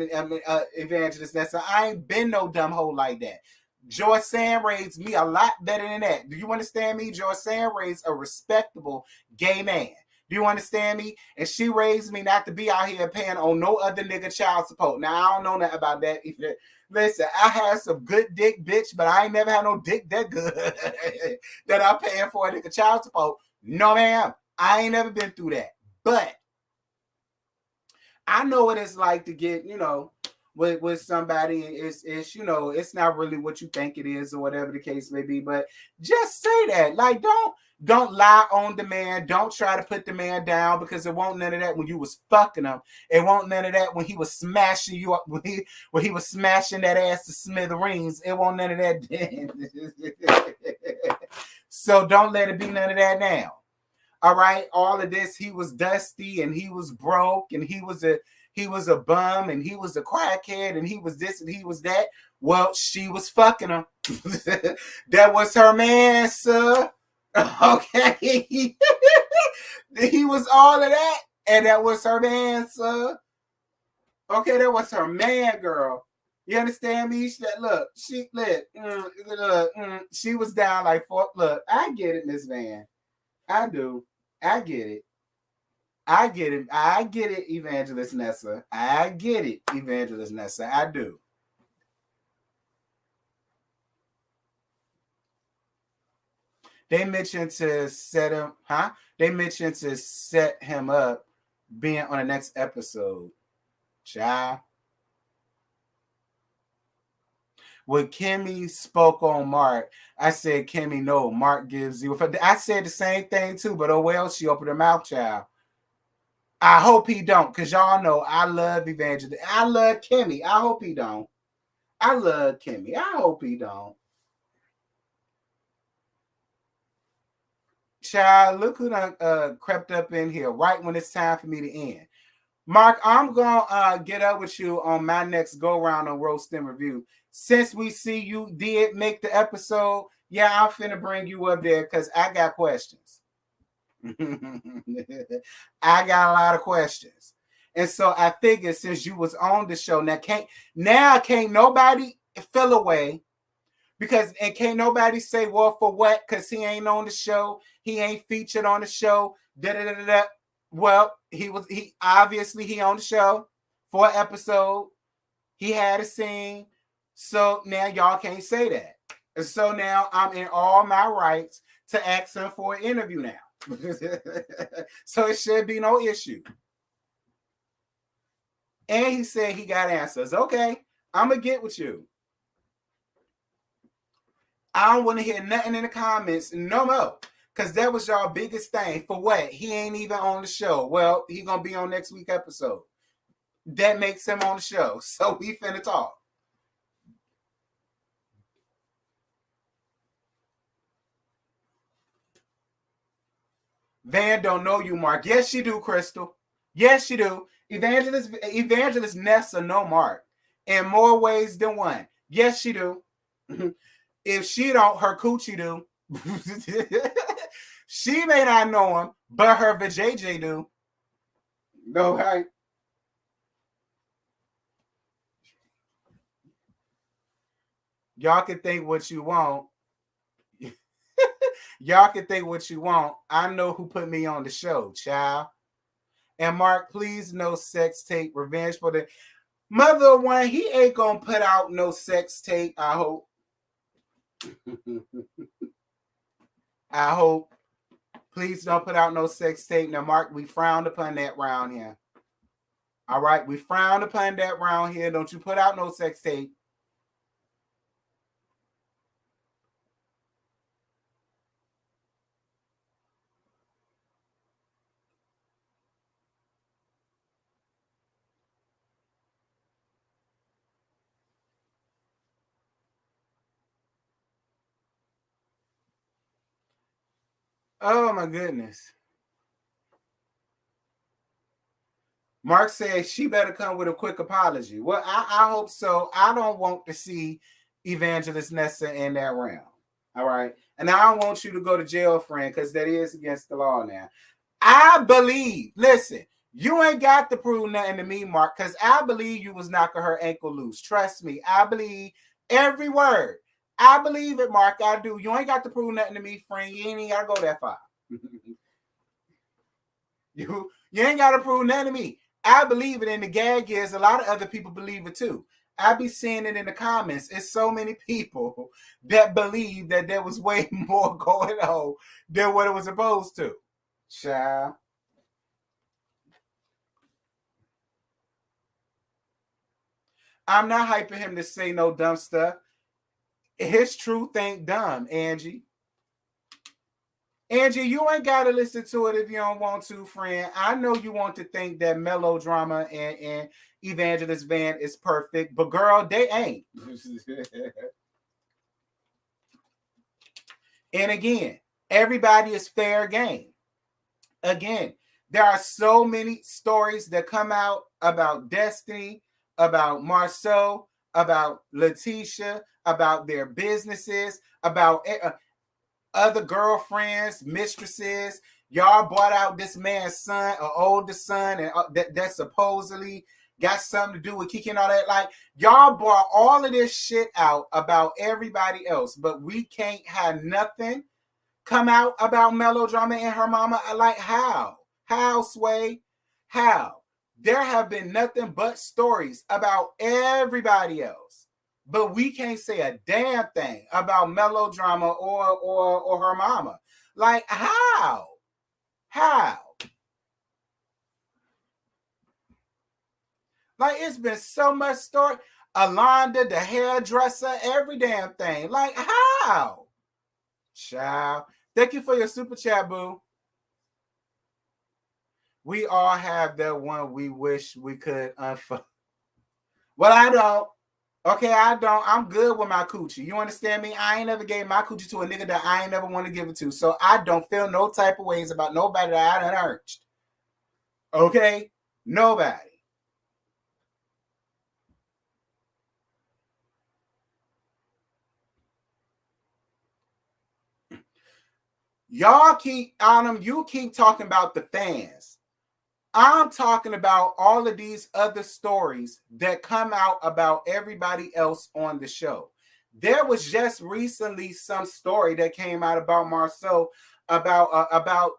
Evangelist Nessa. I ain't been no dumb hoe like that. Joy Sam raised me a lot better than that. Do you understand me? Joy Sam raised a respectable gay man. Do you understand me? And she raised me not to be out here paying on no other nigga child support. Now, I don't know nothing about that. Listen, I had some good dick, bitch, but I ain't never had no dick that good that I'm paying for a nigga child support. No, ma'am. I ain't never been through that. But I know what it's like to get, with somebody, and it's it's not really what you think it is or whatever the case may be. But just say that. Like, don't lie on the man. Don't try to put the man down, because it won't none of that when you was fucking him. It won't none of that when he was smashing you up, when he was smashing that ass to smithereens. It won't none of that then. So don't let it be none of that now. All right, all of this, he was dusty and he was broke and he was a bum and he was a crackhead and he was this and he was that. Well, she was fucking him. That was her man, sir. Okay. He was all of that, and that was her man, sir. Okay, that was her man, girl. You understand me? She was down like, look, I get it, Miss Van. I do. I get it. I get it. I get it, Evangelist Nessa. I get it, Evangelist Nessa. I do. They mentioned to set him, They mentioned to set him up being on the next episode. Child. When Kimmy spoke on Mark, I said, Kimmy, no, Mark gives you. I said the same thing too, but oh well, she opened her mouth, child. I hope he don't, because y'all know I love Evangelist. I love Kimmy. I hope he don't. I love Kimmy. I hope he don't. Child, look who done crept up in here right when it's time for me to end. Mark, I'm going to get up with you on my next go-round on Roast and Review. Since we see you did make the episode, yeah, I'm finna bring you up there because I got questions. I got a lot of questions. And so I figured since you was on the show, now can't nobody feel away, because and can't nobody say, well, for what? Because he ain't on the show. He ain't featured on the show. Da-da-da-da-da. Well, he obviously on the show for an episode. He had a scene. So now y'all can't say that. And so now I'm in all my rights to ask him for an interview now. So it should be no issue. And he said he got answers. Okay, I'm going to get with you. I don't want to hear nothing in the comments no more. Because that was y'all biggest thing. For what? He ain't even on the show. Well, he going to be on next week's episode. That makes him on the show. So we finna talk. Van don't know you, Mark. Yes, she do, Crystal. Yes, she do. Evangelist Nessa know Mark in more ways than one. Yes, she do. If she don't, her coochie do. She may not know him, but her vajayjay do. No, right? Y'all can think what you want. Y'all can think what you want. I know who put me on the show, child. And Mark, please, no sex tape. Revenge for the mother of one. He ain't gonna put out no sex tape, I hope. I hope. Please don't put out no sex tape. Now, Mark, we frowned upon that round here. All right, we frowned upon that round here. Don't you put out no sex tape. Oh, my goodness. Mark says she better come with a quick apology. Well, I hope so. I don't want to see Evangelist Nessa in that round. All right. And I don't want you to go to jail, friend, because that is against the law now. I believe, listen, you ain't got to prove nothing to me, Mark, because I believe you was knocking her ankle loose. Trust me. I believe every word. I believe it, Mark. I do. You ain't got to prove nothing to me, friend. You ain't even got to go that far. You ain't got to prove nothing to me. I believe it, and the gag is a lot of other people believe it too. I be seeing it in the comments. It's so many people that believe that there was way more going on than what it was supposed to. Child. I'm not hyping him to say no dumb stuff. His truth ain't dumb, Angie. Angie, you ain't got to listen to it if you don't want to, friend. I know you want to think that melodrama and Evangelist Van is perfect, but girl, they ain't. And again, everybody is fair game. Again, there are so many stories that come out about Destiny, about Marceau, about Letitia, about their businesses, about other girlfriends, mistresses. Y'all bought out this man's son, an older son, and that supposedly got something to do with kicking all that. Like, y'all brought all of this shit out about everybody else, but we can't have nothing come out about melodrama and her mama. Like, how? How, Sway? How? There have been nothing but stories about everybody else, but we can't say a damn thing about melodrama or her mama. Like, how? How? Like, it's been so much story. Alonda, the hairdresser, every damn thing. Like, how? Child. Thank you for your super chat, boo. We all have that one we wish we could unfuck. Well, I don't. Okay, I don't. I'm good with my coochie. You understand me? I ain't never gave my coochie to a nigga that I ain't never want to give it to. So I don't feel no type of ways about nobody that I done urged. Okay? Nobody. Y'all keep, Adam, you keep talking about the fans. I'm talking about all of these other stories that come out about everybody else on the show. There was just recently some story that came out about Marceau, about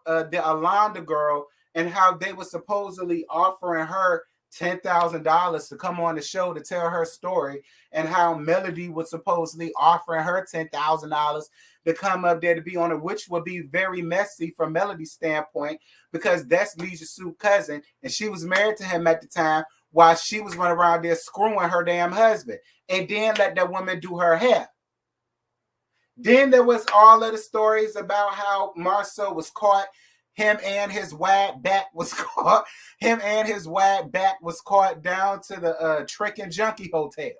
the Alonda girl, and how they were supposedly offering her $10,000 to come on the show to tell her story, and how Melody was supposedly offering her $10,000 to come up there to be on it, which would be very messy from Melody's standpoint, because that's Leisure Sue's cousin, and she was married to him at the time while she was running around there screwing her damn husband, and then let that woman do her hair. Then there was all of the stories about how Marceau was caught. Him and his wag back was caught. Him and his wag back was caught down to the Trick and Junkie Hotel.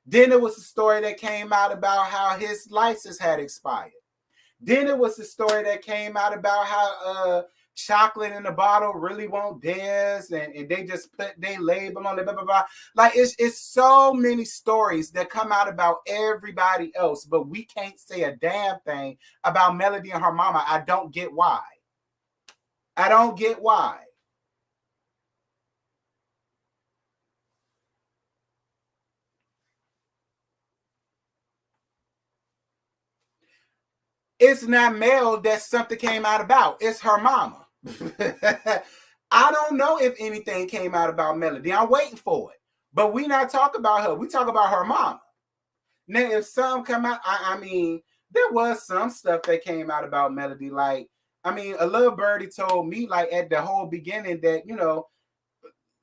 Then there was a story that came out about how his license had expired. Then it was the story that came out about how chocolate in the bottle really won't dance, and they just put their label on it, blah, blah, blah. Like, it's so many stories that come out about everybody else, but we can't say a damn thing about Melody and her mama. I don't get why. I don't get why. It's not Mel that something came out about. It's her mama. I don't know if anything came out about Melody. I'm waiting for it. But we not talk about her. We talk about her mama. Now, if some come out, I mean, there was some stuff that came out about Melody. Like, I mean, a little birdie told me, like, at the whole beginning that, you know,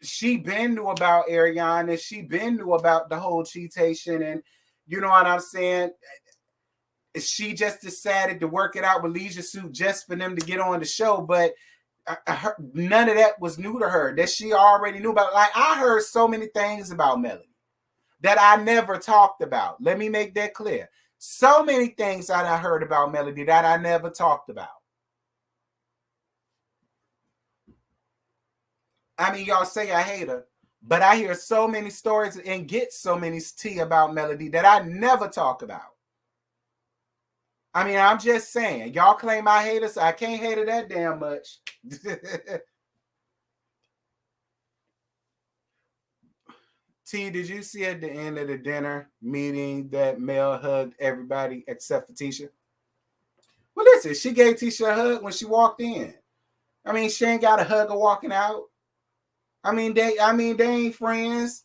she been knew about Ariana, and she been knew about the whole cheatation, and you know what I'm saying? She just decided to work it out with Leisure Suit just for them to get on the show, but none of that was new to her, that she already knew about. Like, I heard so many things about Melody that I never talked about. Let me make that clear. So many things that I heard about Melody that I never talked about. I mean, y'all say I hate her, but I hear so many stories and get so many tea about Melody that I never talk about. I mean, I'm just saying, y'all claim I hate her, so I can't hate her that damn much. T, did you see at the end of the dinner meeting that Mel hugged everybody except for Tisha? Well, listen, she gave Tisha a hug when she walked in. I mean, she ain't got a hug her walking out. I mean, they ain't friends.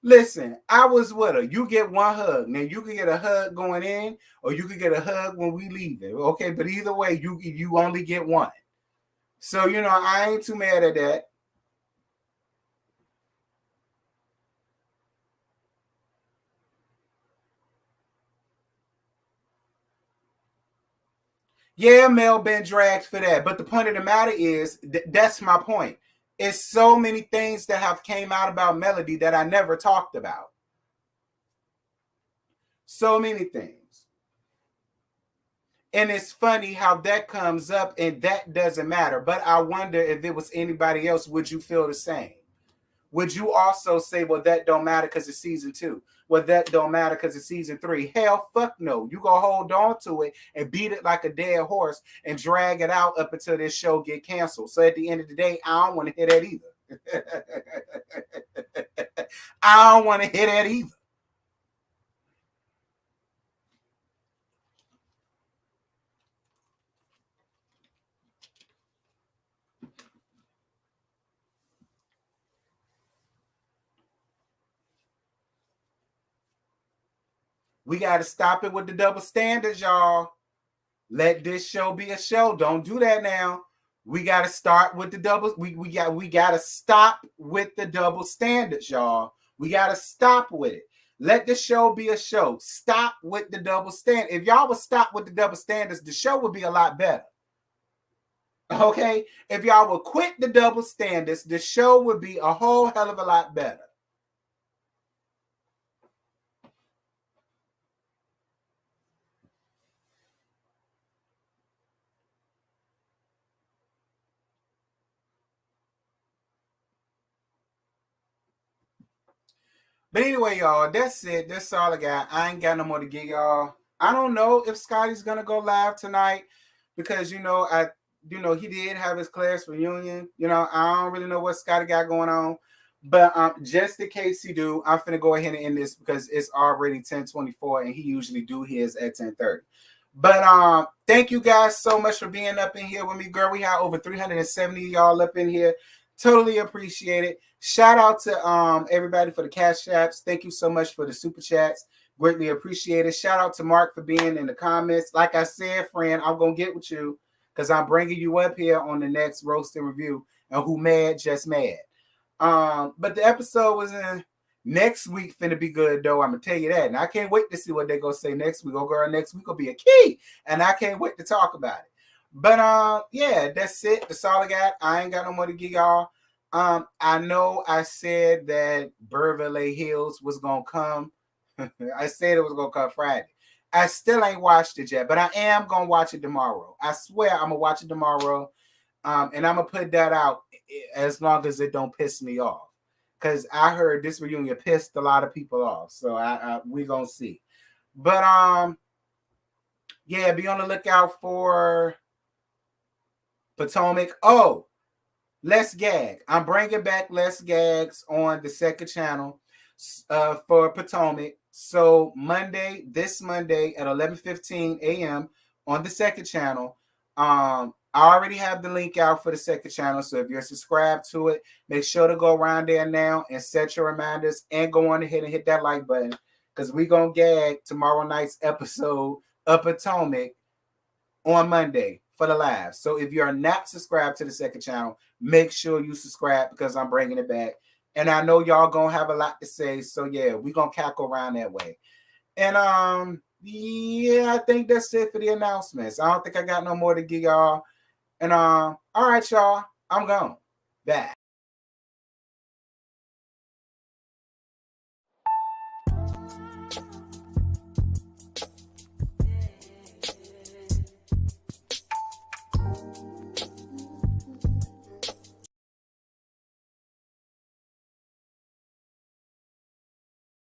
Listen, I was with her. You get one hug. Now you can get a hug going in, or you can get a hug when we leave it. Okay, but either way, you only get one. So, you know, I ain't too mad at that. Yeah, Mel been dragged for that. But the point of the matter is, that's my point. It's so many things that have came out about Melody that I never talked about. So many things. And it's funny how that comes up and that doesn't matter. But I wonder if it was anybody else, would you feel the same? Would you also say, well, that don't matter because it's season 2? Well, that don't matter because it's season 3. Hell, fuck no. You gonna hold on to it and beat it like a dead horse and drag it out up until this show get canceled. So at the end of the day, I don't want to hear that either. I don't want to hear that either. We got to stop it with the double standards, y'all. Let this show be a show. Don't do that now. We got to start with the double. We got to stop with the double standards, y'all. We got to stop with it. Let the show be a show. Stop with the double standard. If y'all would stop with the double standards, the show would be a lot better. Okay? If y'all would quit the double standards, the show would be a whole hell of a lot better. But anyway, y'all, that's it. That's all I got. I ain't got no more to give y'all. I don't know if Scotty's gonna go live tonight because he did have his class reunion. I don't really know what Scotty got going on. But just in case he do, I'm finna go ahead and end this because it's already 10:24 and he usually do his at 10:30. But thank you guys so much for being up in here with me, girl. We have over 370 y'all up in here. Totally appreciate it. Shout out to everybody for the cash apps. Thank you so much for the super chats. Greatly appreciate it. Shout out to Mark for being in the comments. Like I said, friend, I'm gonna get with you because I'm bringing you up here on the next roast and review. And who mad, just mad. But the episode was in next week finna be good though. I'm gonna tell you that. And I can't wait to see what they're gonna say next week. Oh girl, next week will be a key. And I can't wait to talk about it. But yeah, that's it. That's all I got. I ain't got no more to give y'all. I know I said that Beverly Hills was gonna come. I said it was gonna come Friday. I still ain't watched it yet, but I am gonna watch it tomorrow. I swear I'm gonna watch it tomorrow. And I'm gonna put that out as long as it don't piss me off. Cause I heard this reunion pissed a lot of people off. So we gonna see. But yeah, be on the lookout for Potomac. Oh, Let's Gag. I'm bringing back Let's Gags on the second channel for Potomac. So this Monday at 11:15 a.m. on the second channel. I already have the link out for the second channel. So if you're subscribed to it, make sure to go around there now and set your reminders and go on ahead and hit that like button because we're going to gag tomorrow night's episode of Potomac on Monday for the live. So if you're not subscribed to the second channel, make sure you subscribe because I'm bringing it back. And I know y'all going to have a lot to say. So yeah, we're going to cackle around that way. And yeah, I think that's it for the announcements. I don't think I got no more to give y'all. And all right, y'all, I'm gone. Bye.